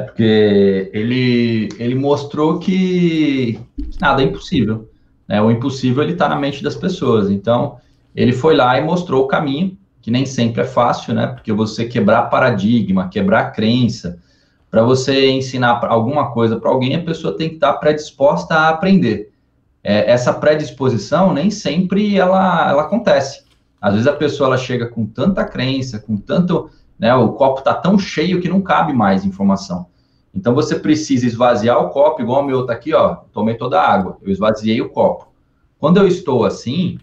Porque ele mostrou que nada é impossível, né? O impossível ele está na mente das pessoas. Então, ele foi lá e mostrou o caminho, que nem sempre é fácil, né? Porque você quebrar paradigma, quebrar crença, para você ensinar alguma coisa para alguém, a pessoa tem que estar predisposta a aprender. Essa predisposição nem sempre ela acontece. Às vezes a pessoa ela chega com tanta crença, com tanto, né, o copo está tão cheio que não cabe mais informação. Então você precisa esvaziar o copo, igual o meu está aqui, ó, tomei toda a água, eu esvaziei o copo. Quando eu estou assim,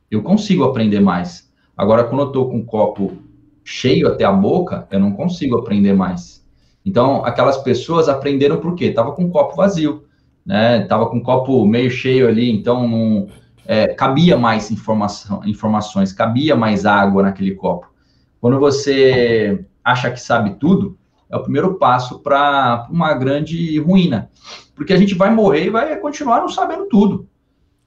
eu consigo aprender mais. Agora, quando eu estou com o copo cheio até a boca, eu não consigo aprender mais. Então, aquelas pessoas aprenderam por quê? Estava com o copo vazio, né? Tava com o copo meio cheio ali, então não cabia mais informações, cabia mais água naquele copo. Quando você acha que sabe tudo, é o primeiro passo para uma grande ruína, porque a gente vai morrer e vai continuar não sabendo tudo.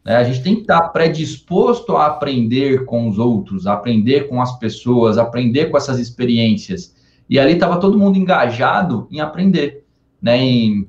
né? A gente tem que estar predisposto a aprender com os outros, a aprender com as pessoas, a aprender com essas experiências. E ali estava todo mundo engajado em aprender, né? Em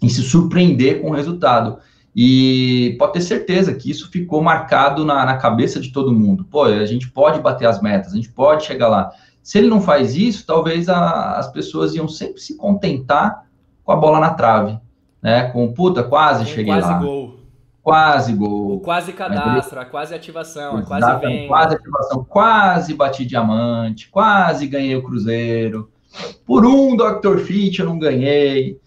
se surpreender com o resultado. E pode ter certeza que isso ficou marcado na cabeça de todo mundo. Pô, a gente pode bater as metas, a gente pode chegar lá. Se ele não faz isso, talvez as pessoas iam sempre se contentar com a bola na trave, né? Com, puta, quase cheguei quase lá. gol. Quase O gol. quase cadastro, a quase ativação, a quase Exatamente, venda. quase ativação, quase bati diamante, quase ganhei o Cruzeiro. Por um Dr. Fit eu não ganhei.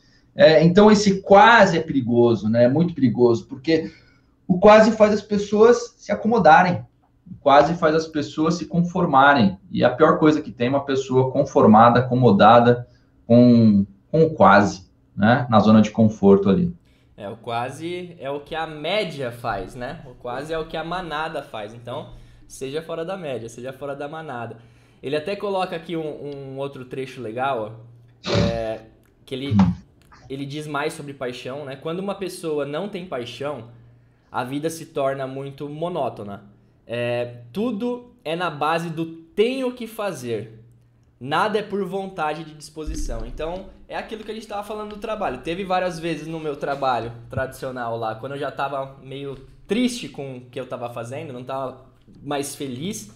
Então esse quase é perigoso, né? É muito perigoso, porque o quase faz as pessoas se acomodarem. O quase faz as pessoas se conformarem. E a pior coisa que tem é uma pessoa conformada, acomodada com o quase, né? Na zona de conforto ali. O quase é o que a média faz, né? O quase é o que a manada faz. Então, seja fora da média, seja fora da manada. Ele até coloca aqui um outro trecho legal, ó, que ele diz mais sobre paixão, né? Quando uma pessoa não tem paixão, a vida se torna muito monótona. Tudo é na base do tenho que fazer. Nada é por vontade de disposição. Então, é aquilo que a gente estava falando do trabalho. Teve várias vezes no meu trabalho tradicional lá, quando eu já estava meio triste com o que eu estava fazendo, não estava mais feliz,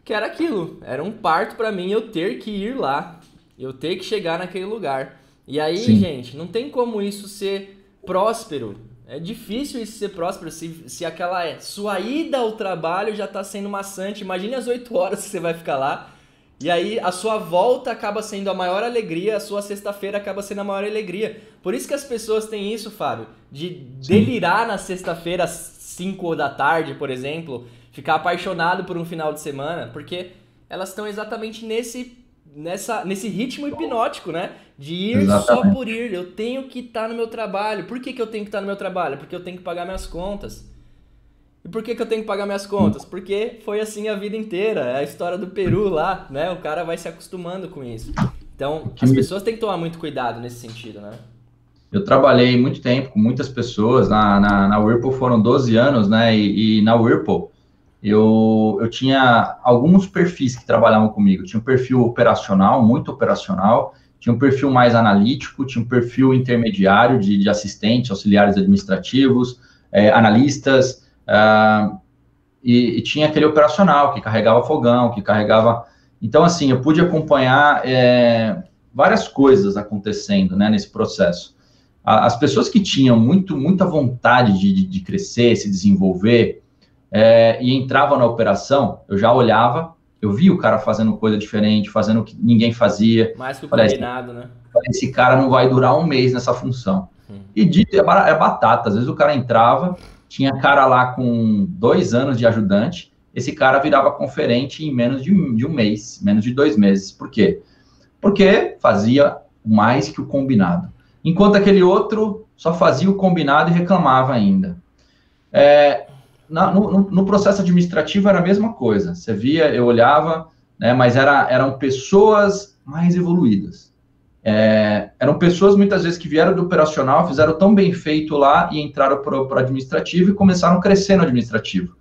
que era aquilo. Era um parto para mim eu ter que ir lá, eu ter que chegar naquele lugar. E aí, Sim. gente, não tem como isso ser próspero. É difícil isso ser próspero se aquela sua ida ao trabalho já está sendo maçante. Imagine as 8 horas que você vai ficar lá. E aí a sua volta acaba sendo a maior alegria, a sua sexta-feira acaba sendo a maior alegria. Por isso que as pessoas têm isso, Fábio, de delirar na sexta-feira às 5 da tarde, por exemplo, ficar apaixonado por um final de semana, porque elas estão exatamente nesse ritmo hipnótico, né? De ir Exatamente. só por ir. Eu tenho que estar no meu trabalho. Por que eu tenho que estar no meu trabalho? Porque eu tenho que pagar minhas contas. E por que eu tenho que pagar minhas contas? Porque foi assim a vida inteira. É a história do Peru lá, né? O cara vai se acostumando com isso. Então, as pessoas têm que tomar muito cuidado nesse sentido, né? Eu trabalhei muito tempo com muitas pessoas. Na Whirlpool foram 12 anos, né? E na Whirlpool eu tinha alguns perfis que trabalhavam comigo. Tinha um perfil operacional, muito operacional. Tinha um perfil mais analítico. Tinha um perfil intermediário de assistentes, auxiliares administrativos, analistas. E tinha aquele operacional que carregava fogão, que carregava... Então, assim, eu pude acompanhar várias coisas acontecendo, né, nesse processo. As pessoas que tinham muita vontade de crescer, se desenvolver, e entravam na operação, eu já olhava, eu via o cara fazendo coisa diferente, fazendo o que ninguém fazia. Mais que o combinado, né? Esse cara não vai durar um mês nessa função. E dito, é batata, às vezes o cara entrava... Tinha cara lá com 2 anos de ajudante, esse cara virava conferente em menos de um mês, menos de 2 meses. Por quê? Porque fazia mais que o combinado. Enquanto aquele outro só fazia o combinado e reclamava ainda. No processo administrativo era a mesma coisa. Você via, eu olhava, né, mas eram pessoas mais evoluídas. Eram pessoas, muitas vezes, que vieram do operacional, fizeram tão bem feito lá e entraram para o administrativo e começaram a crescer no administrativo.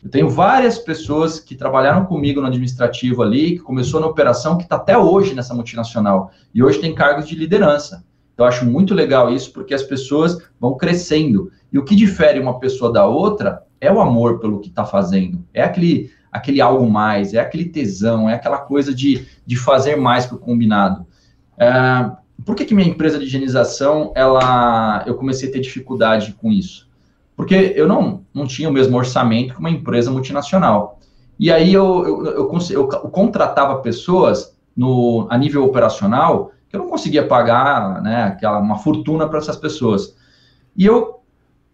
Eu tenho várias pessoas que trabalharam comigo no administrativo ali, que começou na operação, que está até hoje nessa multinacional, e hoje tem cargos de liderança. Então, eu acho muito legal isso, porque as pessoas vão crescendo. E o que difere uma pessoa da outra é o amor pelo que está fazendo. É aquele algo mais, é aquele tesão, é aquela coisa de fazer mais que o combinado. Por que minha empresa de higienização, eu comecei a ter dificuldade com isso? Porque eu não tinha o mesmo orçamento que uma empresa multinacional. E aí eu contratava pessoas a nível operacional que eu não conseguia pagar, né, uma fortuna para essas pessoas. E eu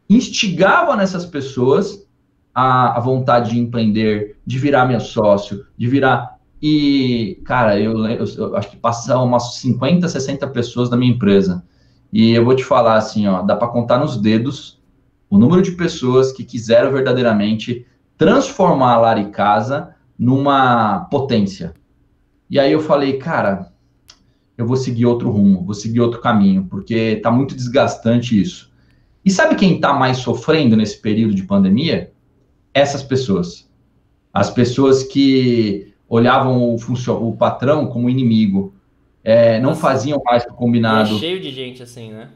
instigava nessas pessoas a vontade de empreender, de virar meu sócio, de virar... E, cara, eu acho que passaram umas 50, 60 pessoas da minha empresa. E eu vou te falar assim, ó, dá para contar nos dedos o número de pessoas que quiseram verdadeiramente transformar a Laricasa numa potência. E aí eu falei, cara, eu vou seguir outro rumo, vou seguir outro caminho, porque tá muito desgastante isso. E sabe quem está mais sofrendo nesse período de pandemia? Essas pessoas. As pessoas que olhavam o patrão como inimigo, não faziam mais o combinado. E é cheio de gente assim, né?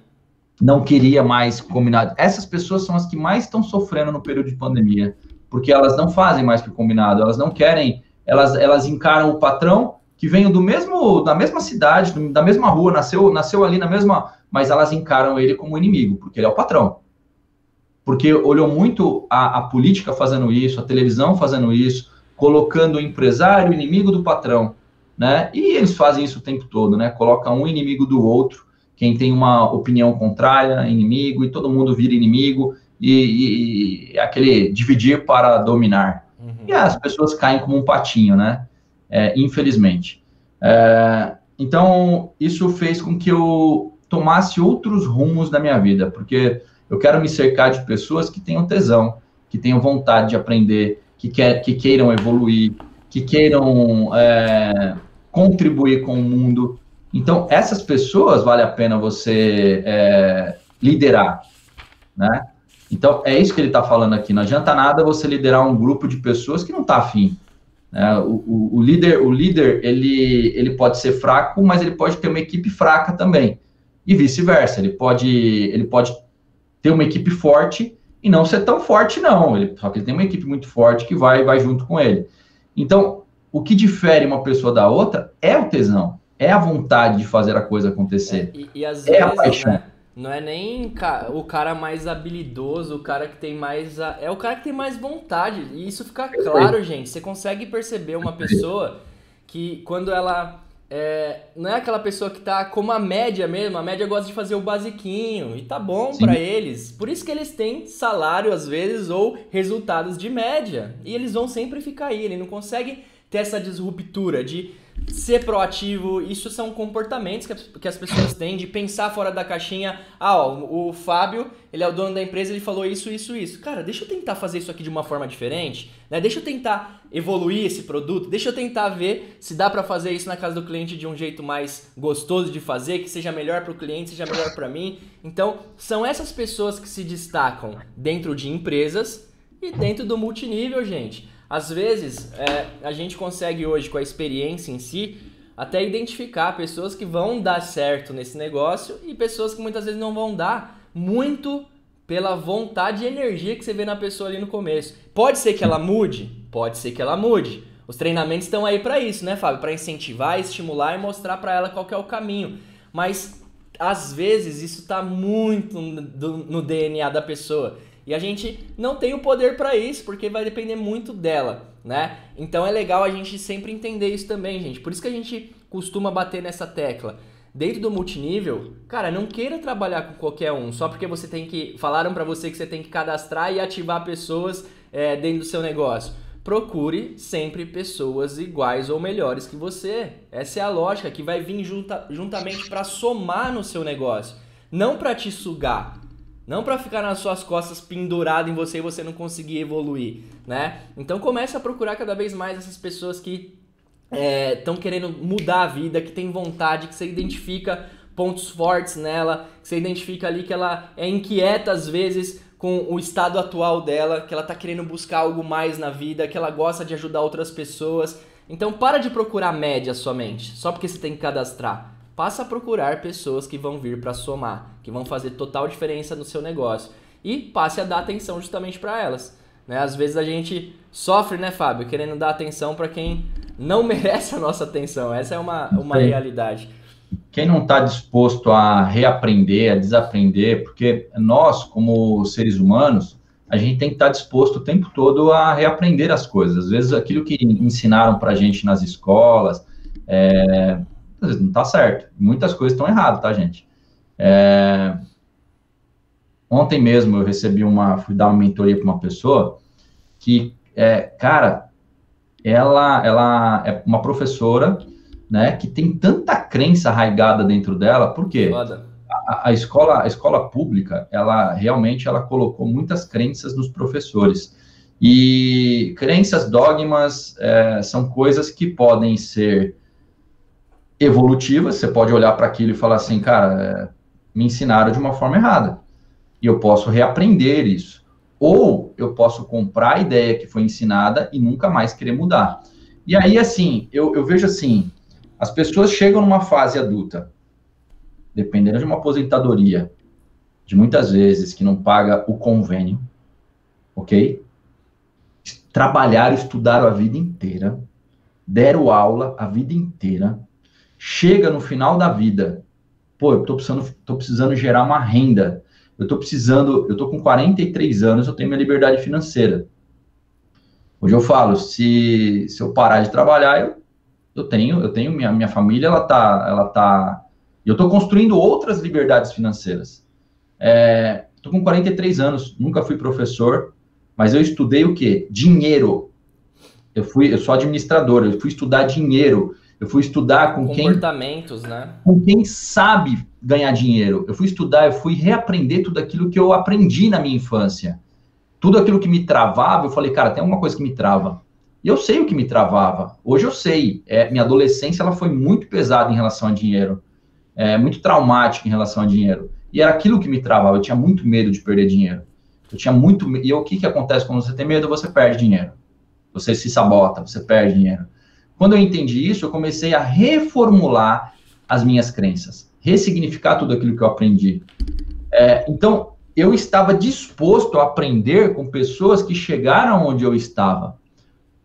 Não queria mais combinado. Essas pessoas são as que mais estão sofrendo no período de pandemia, porque elas não fazem mais que o combinado, elas não querem, elas encaram o patrão que vem da mesma cidade, da mesma rua, nasceu ali na mesma, mas elas encaram ele como inimigo, porque ele é o patrão. Porque olhou muito a política fazendo isso, a televisão fazendo isso, colocando o empresário inimigo do patrão, né? E eles fazem isso o tempo todo, né? Coloca um inimigo do outro, quem tem uma opinião contrária, inimigo, e todo mundo vira inimigo, e aquele dividir para dominar. Uhum. E as pessoas caem como um patinho, né? Infelizmente. Então, isso fez com que eu tomasse outros rumos na minha vida, porque eu quero me cercar de pessoas que tenham tesão, que tenham vontade de aprender, que queiram evoluir, que queiram contribuir com o mundo. Então, essas pessoas vale a pena você liderar, né? Então, é isso que ele está falando aqui. Não adianta nada você liderar um grupo de pessoas que não está afim. Né? O líder ele pode ser fraco, mas ele pode ter uma equipe fraca também. E vice-versa. Ele pode ter uma equipe forte e não ser tão forte, não. Só que ele tem uma equipe muito forte que vai junto com ele. Então, o que difere uma pessoa da outra é o tesão. É a vontade de fazer a coisa acontecer. E às vezes, a paixão. Né? Não é nem o cara mais habilidoso, o cara que tem mais... É o cara que tem mais vontade. E isso fica claro, gente. Você consegue perceber uma pessoa que quando ela... não é aquela pessoa que tá como a média mesmo. A média gosta de fazer o basiquinho. E tá bom pra eles. Por isso que eles têm salário, às vezes, ou resultados de média. E eles vão sempre ficar aí. Ele não consegue ter essa disruptura de ser proativo. Isso são comportamentos que as pessoas têm de pensar fora da caixinha. O Fábio, ele é o dono da empresa, ele falou isso. Cara, deixa eu tentar fazer isso aqui de uma forma diferente, né? Deixa eu tentar evoluir esse produto, deixa eu tentar ver se dá para fazer isso na casa do cliente de um jeito mais gostoso de fazer, que seja melhor para o cliente, seja melhor para mim. Então, são essas pessoas que se destacam dentro de empresas e dentro do multinível, gente. Às vezes, a gente consegue hoje, com a experiência em si, até identificar pessoas que vão dar certo nesse negócio e pessoas que muitas vezes não vão dar, muito pela vontade e energia que você vê na pessoa ali no começo. Pode ser que ela mude? Pode ser que ela mude. Os treinamentos estão aí para isso, né, Fábio? Para incentivar, estimular e mostrar para ela qual que é o caminho. Mas, às vezes, isso está muito no DNA da pessoa. E a gente não tem o poder para isso, porque vai depender muito dela, né? Então é legal a gente sempre entender isso também, gente. Por isso que a gente costuma bater nessa tecla. Dentro do multinível, cara, não queira trabalhar com qualquer um, só porque você tem que... Falaram para você que você tem que cadastrar e ativar pessoas dentro do seu negócio. Procure sempre pessoas iguais ou melhores que você. Essa é a lógica que vai vir juntamente para somar no seu negócio, não para te sugar. Não para ficar nas suas costas pendurado em você e você não conseguir evoluir, né? Então comece a procurar cada vez mais essas pessoas que estão querendo mudar a vida, que tem vontade, que você identifica pontos fortes nela, que você identifica ali que ela é inquieta às vezes com o estado atual dela, que ela tá querendo buscar algo mais na vida, que ela gosta de ajudar outras pessoas. Então para de procurar média somente, só porque você tem que cadastrar. Passa a procurar pessoas que vão vir para somar, que vão fazer total diferença no seu negócio. E passe a dar atenção justamente para elas. Né? Às vezes a gente sofre, né, Fábio, querendo dar atenção para quem não merece a nossa atenção. Essa é uma realidade. Quem não está disposto a reaprender, a desaprender, porque nós, como seres humanos, a gente tem que estar disposto o tempo todo a reaprender as coisas. Às vezes aquilo que ensinaram para a gente nas escolas... às vezes não está certo. Muitas coisas estão erradas, tá, gente? Ontem mesmo eu fui dar uma mentoria para uma pessoa que, cara, ela é uma professora, né, que tem tanta crença arraigada dentro dela. Por quê? A escola pública, ela realmente colocou muitas crenças nos professores. E crenças, dogmas, são coisas que podem ser evolutivas. Você pode olhar para aquilo e falar assim, cara, me ensinaram de uma forma errada. e eu posso reaprender isso. Ou eu posso comprar a ideia que foi ensinada e nunca mais querer mudar. E aí, assim, eu vejo assim, as pessoas chegam numa fase adulta, dependendo de uma aposentadoria, de muitas vezes que não paga o convênio, ok? Trabalharam, estudaram a vida inteira, deram aula a vida inteira, chega no final da vida, pô, eu tô precisando gerar uma renda, eu tô com 43 anos, eu tenho minha liberdade financeira. Hoje eu falo, se eu parar de trabalhar, eu tenho minha família, eu tô construindo outras liberdades financeiras. Tô com 43 anos, nunca fui professor, mas eu estudei o quê? Dinheiro. Eu sou administrador, eu fui estudar dinheiro, eu fui estudar comportamentos, né? Com quem sabe ganhar dinheiro. Eu fui estudar, eu fui reaprender tudo aquilo que eu aprendi na minha infância. Tudo aquilo que me travava, eu falei, cara, tem alguma coisa que me trava. E eu sei o que me travava. Hoje eu sei. Minha adolescência ela foi muito pesada em relação a dinheiro. Muito traumática em relação a dinheiro. E era aquilo que me travava. Eu tinha muito medo de perder dinheiro. Eu tinha muito medo. E o que acontece quando você tem medo? Você perde dinheiro. Você se sabota, você perde dinheiro. Quando eu entendi isso, eu comecei a reformular as minhas crenças. Ressignificar tudo aquilo que eu aprendi. Então, eu estava disposto a aprender com pessoas que chegaram onde eu estava.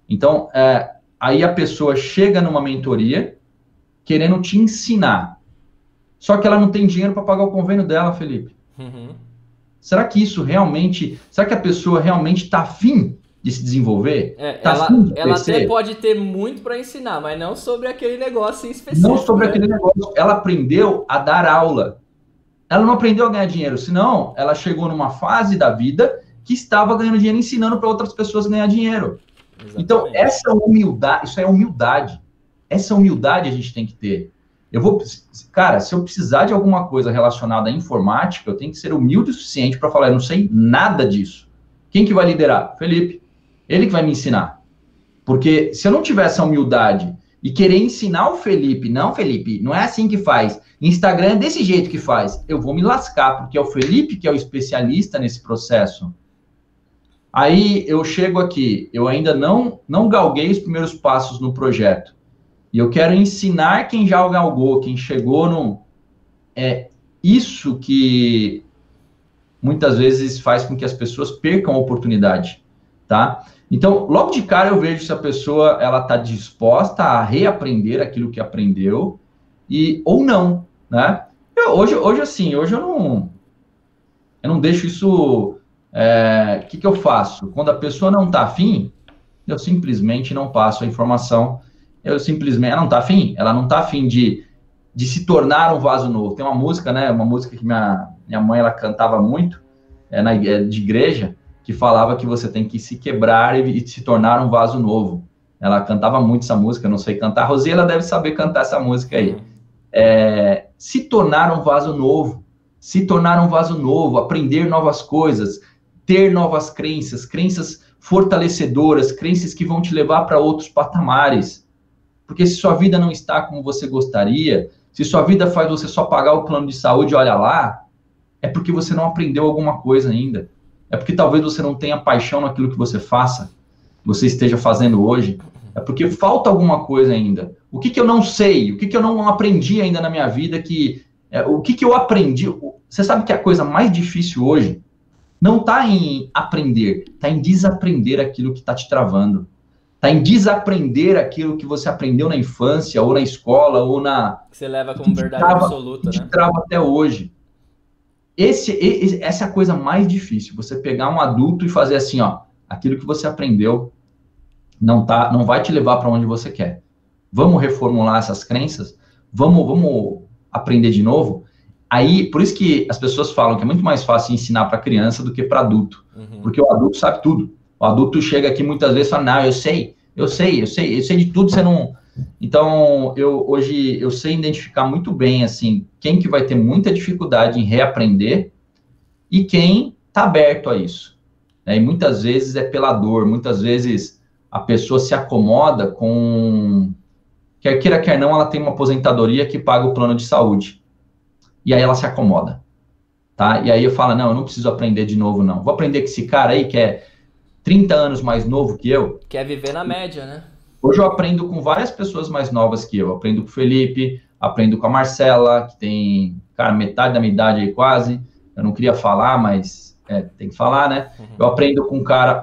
Então, aí a pessoa chega numa mentoria querendo te ensinar. Só que ela não tem dinheiro para pagar o convênio dela, Felipe. Uhum. Será que a pessoa realmente está afim de se desenvolver? Ela até pode ter muito para ensinar, mas não sobre aquele negócio em específico. Não sobre aquele negócio. Ela aprendeu a dar aula. Ela não aprendeu a ganhar dinheiro, senão ela chegou numa fase da vida que estava ganhando dinheiro ensinando para outras pessoas a ganhar dinheiro. Exatamente. Então, essa humildade, isso é humildade. Essa humildade a gente tem que ter. Cara, se eu precisar de alguma coisa relacionada à informática, eu tenho que ser humilde o suficiente para falar, eu não sei nada disso. Quem que vai liderar? Felipe. Ele que vai me ensinar. Porque se eu não tiver essa humildade e querer ensinar o Felipe, não, Felipe, não é assim que faz. Instagram é desse jeito que faz. Eu vou me lascar, porque é o Felipe que é o especialista nesse processo. Aí eu chego aqui, eu ainda não galguei os primeiros passos no projeto. E eu quero ensinar quem já galgou, quem chegou no... isso que muitas vezes faz com que as pessoas percam a oportunidade, tá? Então, logo de cara eu vejo se a pessoa ela está disposta a reaprender aquilo que aprendeu ou não, né? Hoje eu não deixo isso... O que eu faço? Quando a pessoa não está afim, eu simplesmente não passo a informação. Ela não está afim? Ela não está afim de se tornar um vaso novo. Tem uma música, né? Uma música que minha mãe ela cantava muito, de igreja, que falava que você tem que se quebrar e se tornar um vaso novo. Ela cantava muito essa música, eu não sei cantar. A Rosila deve saber cantar essa música aí. Se tornar um vaso novo. Se tornar um vaso novo, aprender novas coisas, ter novas crenças fortalecedoras, crenças que vão te levar para outros patamares. Porque se sua vida não está como você gostaria, se sua vida faz você só pagar o plano de saúde, olha lá, é porque você não aprendeu alguma coisa ainda. É porque talvez você não tenha paixão naquilo que você faça, você esteja fazendo hoje. É porque falta alguma coisa ainda. O que eu não sei? O que eu não aprendi ainda na minha vida? O que eu aprendi? Você sabe que a coisa mais difícil hoje não está em aprender, está em desaprender aquilo que está te travando. Está em desaprender aquilo que você aprendeu na infância, ou na escola, ou na... Que você leva como verdade absoluta, né? Que te trava até hoje. Essa é a coisa mais difícil, você pegar um adulto e fazer assim, ó, aquilo que você aprendeu não vai te levar para onde você quer. Vamos reformular essas crenças? Vamos aprender de novo? Aí, por isso que as pessoas falam que é muito mais fácil ensinar para criança do que para adulto. Uhum. Porque o adulto sabe tudo. O adulto chega aqui muitas vezes e fala, não, eu sei de tudo, você não... Então, hoje eu sei identificar muito bem, assim, quem que vai ter muita dificuldade em reaprender e quem está aberto a isso. Né? E muitas vezes é pela dor, muitas vezes a pessoa se acomoda com... Quer queira, quer não, ela tem uma aposentadoria que paga o plano de saúde. E aí ela se acomoda. tá? E aí eu falo, não, eu não preciso aprender de novo, não. Vou aprender com esse cara aí que é 30 anos mais novo que eu. Quer viver na média, né? Hoje eu aprendo com várias pessoas mais novas que eu. Aprendo com o Felipe, aprendo com a Marcela, que tem, cara, metade da minha idade aí quase. Eu não queria falar, mas tem que falar, né? Eu aprendo com um cara,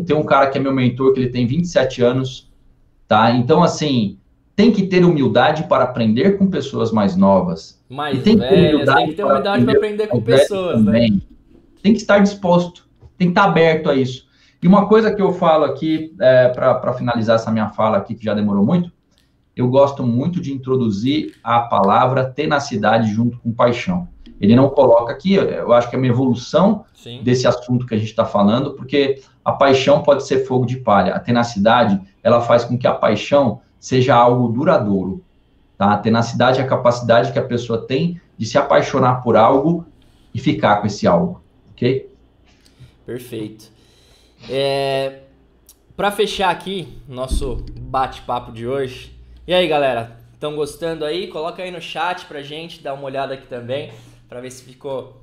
tem um cara que é meu mentor, que ele tem 27 anos, tá? Então, assim, tem que ter humildade para aprender com pessoas mais novas. Mais velhas, tem que ter humildade para aprender com pessoas, também, né? Tem que estar disposto, tem que estar aberto a isso. E uma coisa que eu falo aqui, para finalizar essa minha fala aqui, que já demorou muito, eu gosto muito de introduzir a palavra tenacidade junto com paixão. Ele não coloca aqui, eu acho que é uma evolução desse assunto que a gente está falando, porque a paixão pode ser fogo de palha. A tenacidade, ela faz com que a paixão seja algo duradouro. Tá? A tenacidade é a capacidade que a pessoa tem de se apaixonar por algo e ficar com esse algo. Ok? Perfeito. Para fechar aqui nosso bate-papo de hoje. E aí, galera? Estão gostando aí? Coloca aí no chat pra gente, dá uma olhada aqui também, para ver se ficou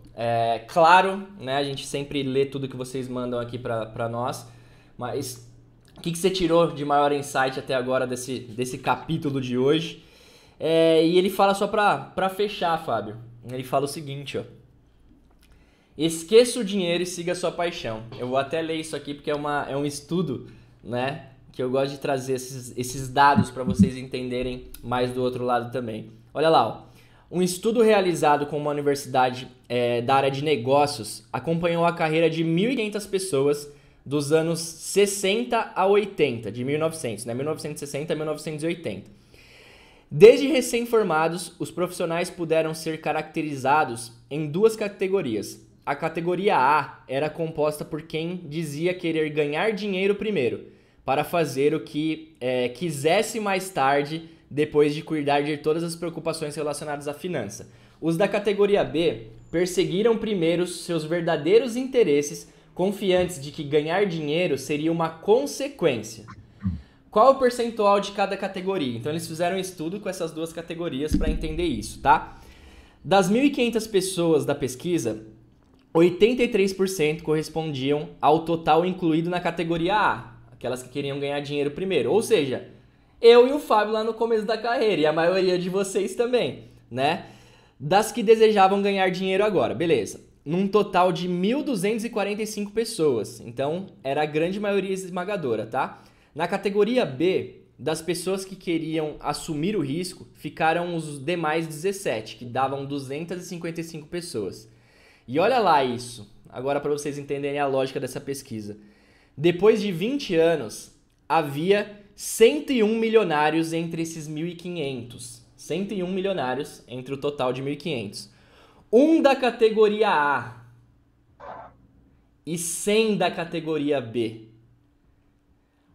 claro, né? A gente sempre lê tudo que vocês mandam aqui para nós. Mas o que você tirou de maior insight até agora desse capítulo de hoje? E ele fala só para fechar, Fábio. Ele fala o seguinte, ó. Esqueça o dinheiro e siga a sua paixão. Eu vou até ler isso aqui porque é um estudo, né? Que eu gosto de trazer esses dados para vocês entenderem mais do outro lado também. Olha lá, ó. Um estudo realizado com uma universidade da área de negócios acompanhou a carreira de 1.500 pessoas dos anos 60 a 80, de 1900, né? 1960 a 1980. Desde recém-formados, os profissionais puderam ser caracterizados em duas categorias. A categoria A era composta por quem dizia querer ganhar dinheiro primeiro, para fazer o que quisesse mais tarde, depois de cuidar de todas as preocupações relacionadas à finança. Os da categoria B perseguiram primeiro seus verdadeiros interesses, confiantes de que ganhar dinheiro seria uma consequência. Qual o percentual de cada categoria? Então eles fizeram um estudo com essas duas categorias para entender isso, tá? Das 1.500 pessoas da pesquisa, 83% correspondiam ao total incluído na categoria A, aquelas que queriam ganhar dinheiro primeiro. Ou seja, eu e o Fábio lá no começo da carreira, e a maioria de vocês também, né? Das que desejavam ganhar dinheiro agora, beleza. Num total de 1.245 pessoas, então era a grande maioria esmagadora, tá? Na categoria B, das pessoas que queriam assumir o risco, ficaram os demais 17, que davam 255 pessoas. E olha lá isso, agora para vocês entenderem a lógica dessa pesquisa. Depois de 20 anos, havia 101 milionários entre esses 1.500. 101 milionários entre o total de 1.500. Um da categoria A e 100 da categoria B.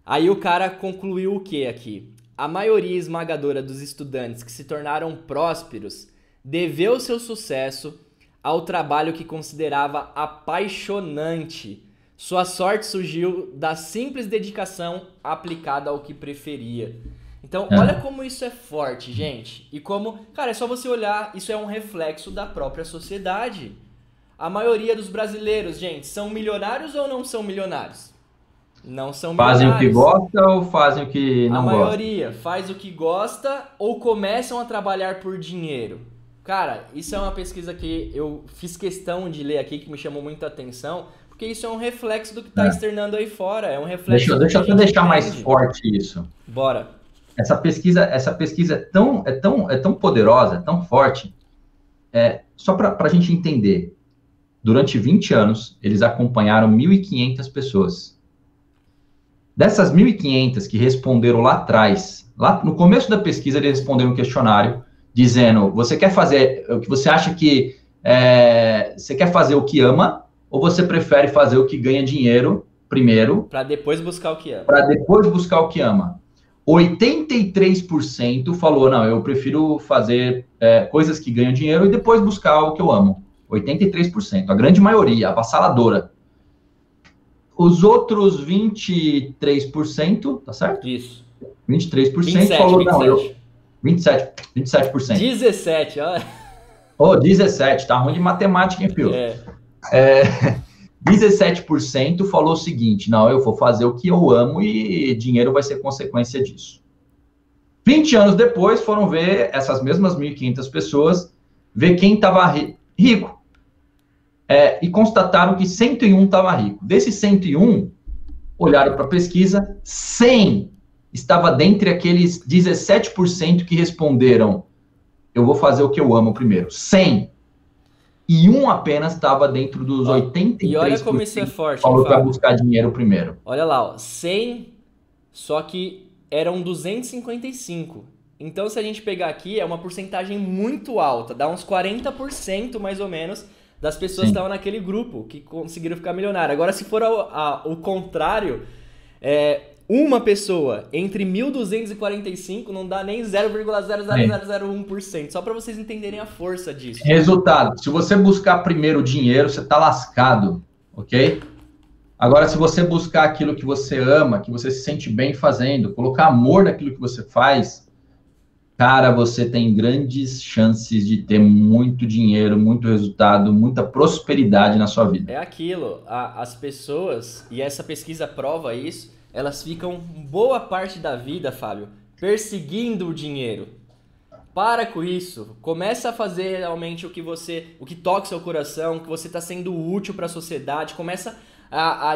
Aí o cara concluiu o que aqui? A maioria esmagadora dos estudantes que se tornaram prósperos deveu seu sucesso ao trabalho que considerava apaixonante. Sua sorte surgiu da simples dedicação aplicada ao que preferia. Então, olha como isso é forte, gente. E como, cara, é só você olhar, isso é um reflexo da própria sociedade. A maioria dos brasileiros, gente, são milionários ou não são milionários? Não são milionários. Fazem o que gosta ou fazem o que não gosta? A maioria faz o que gosta ou começam a trabalhar por dinheiro. Cara, isso é uma pesquisa que eu fiz questão de ler aqui, que me chamou muita atenção, porque isso é um reflexo do que está externando aí fora, é um reflexo Deixa eu deixar mais forte isso. Bora. Essa pesquisa é tão poderosa, é tão forte, só para a gente entender. Durante 20 anos, eles acompanharam 1.500 pessoas. Dessas 1.500 que responderam lá atrás, lá no começo da pesquisa, eles responderam um questionário dizendo, você quer fazer o que você acha que você quer fazer o que ama ou você prefere fazer o que ganha dinheiro primeiro para depois buscar o que ama? Para depois buscar o que ama. 83% falou, não, eu prefiro fazer coisas que ganham dinheiro e depois buscar o que eu amo. 83%, a grande maioria, avassaladora. Os outros 23%, tá certo? Isso. 23% 27, falou, 27. não, 27%. 17, olha. Oh, 17, tá ruim de matemática, hein, filho? É, 17% falou o seguinte: não, eu vou fazer o que eu amo e dinheiro vai ser consequência disso. 20 anos depois, foram ver essas mesmas 1.500 pessoas, ver quem estava rico. E constataram que 101 estava rico. Desses 101, olharam para a pesquisa, 100 estava dentre aqueles 17% que responderam: eu vou fazer o que eu amo primeiro. 100. E um apenas estava dentro dos ó. E olha 83% como isso é que forte, hein, falou para Fábio? buscar dinheiro primeiro. Olha lá, ó, 100, só que eram 255. Então, se a gente pegar aqui, é uma porcentagem muito alta, dá uns 40% mais ou menos das pessoas que Sim. estavam naquele grupo que conseguiram ficar milionário. Agora, se for o contrário, uma pessoa entre 1.245 não dá nem Aí. 0,00001%, só para vocês entenderem a força disso. Resultado: se você buscar primeiro dinheiro, você está lascado, ok? Agora, se você buscar aquilo que você ama, que você se sente bem fazendo, colocar amor naquilo que você faz, cara, você tem grandes chances de ter muito dinheiro, muito resultado, muita prosperidade na sua vida. É aquilo, as pessoas, e essa pesquisa prova isso, elas ficam boa parte da vida, Fábio, perseguindo o dinheiro. Para com isso, começa a fazer realmente o que toca seu coração, que você está sendo útil para a sociedade, começa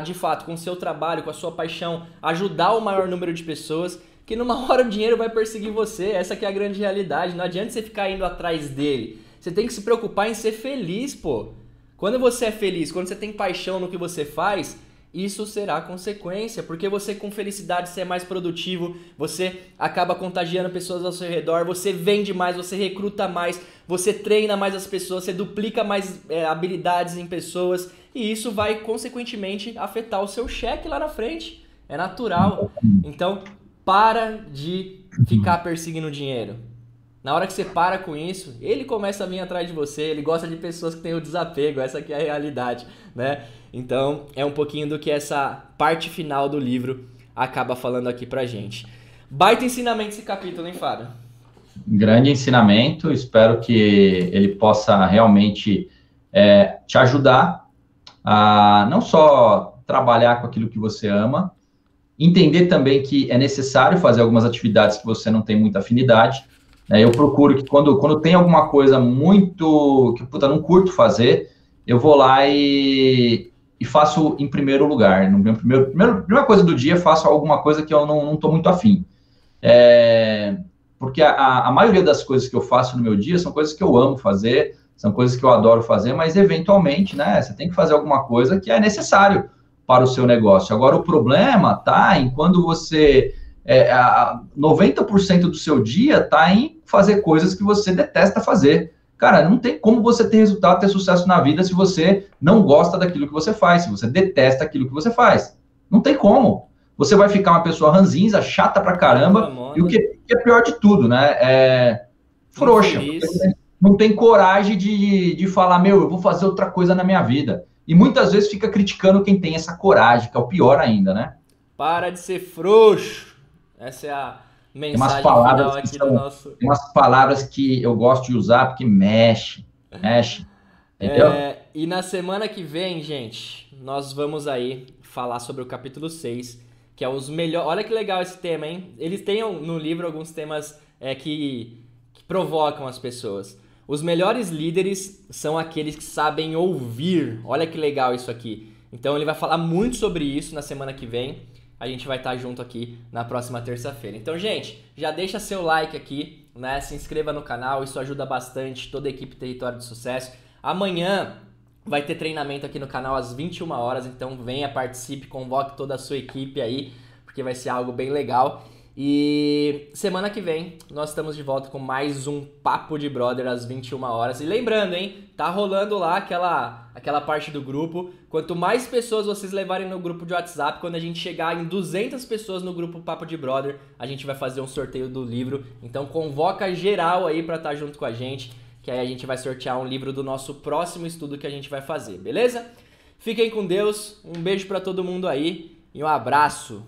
de fato, com o seu trabalho, com a sua paixão, ajudar o maior número de pessoas, que numa hora o dinheiro vai perseguir você, essa que é a grande realidade, não adianta você ficar indo atrás dele, você tem que se preocupar em ser feliz, pô. Quando você é feliz, quando você tem paixão no que você faz, isso será consequência, porque você com felicidade você é mais produtivo, você acaba contagiando pessoas ao seu redor, você vende mais, você recruta mais, você treina mais as pessoas, você duplica mais habilidades em pessoas e isso vai consequentemente afetar o seu cheque lá na frente. É natural. Então, para de ficar perseguindo dinheiro. Na hora que você para com isso, ele começa a vir atrás de você, ele gosta de pessoas que têm o desapego, essa que é a realidade, né? Então, é um pouquinho do que essa parte final do livro acaba falando aqui pra gente. Baita ensinamento esse capítulo, hein, Fábio? Grande ensinamento, espero que ele possa realmente te ajudar a não só trabalhar com aquilo que você ama, entender também que é necessário fazer algumas atividades que você não tem muita afinidade. Né? Eu procuro que quando tem alguma coisa muito que puta, não curto fazer, eu vou lá e faço em primeiro lugar. No meu primeira coisa do dia, faço alguma coisa que eu não estou muito afim. Porque a maioria das coisas que eu faço no meu dia são coisas que eu amo fazer, são coisas que eu adoro fazer, mas eventualmente, né, você tem que fazer alguma coisa que é necessário para o seu negócio. Agora, o problema está em quando você 90% do seu dia está em fazer coisas que você detesta fazer. Cara, não tem como você ter resultado, ter sucesso na vida se você não gosta daquilo que você faz, se você detesta aquilo que você faz. Não tem como. Você vai ficar uma pessoa ranzinza, chata pra caramba, e o que é pior de tudo, né? Frouxa. Não tem coragem de falar, meu, eu vou fazer outra coisa na minha vida. E muitas vezes fica criticando quem tem essa coragem, que é o pior ainda, né? Para de ser frouxo. Essa é a mensagem final aqui do nosso... Tem umas palavras que eu gosto de usar porque mexe, entendeu? E na semana que vem, gente, nós vamos aí falar sobre o capítulo 6, que é os melhores... Olha que legal esse tema, hein? Eles têm no livro alguns temas que provocam as pessoas. Os melhores líderes são aqueles que sabem ouvir. Olha que legal isso aqui. Então ele vai falar muito sobre isso na semana que vem. A gente vai estar junto aqui na próxima terça-feira. Então, gente, já deixa seu like aqui, né? Se inscreva no canal, isso ajuda bastante toda a equipe Território de Sucesso. Amanhã vai ter treinamento aqui no canal às 21 horas, então venha, participe, convoque toda a sua equipe aí, porque vai ser algo bem legal. E semana que vem nós estamos de volta com mais um Papo de Brother às 21 horas. E lembrando, hein, tá rolando lá aquela parte do grupo. Quanto mais pessoas vocês levarem no grupo de WhatsApp, quando a gente chegar em 200 pessoas no grupo Papo de Brother, a gente vai fazer um sorteio do livro. Então convoca geral aí pra estar junto com a gente, que aí a gente vai sortear um livro do nosso próximo estudo que a gente vai fazer, beleza? Fiquem com Deus, um beijo pra todo mundo aí e um abraço.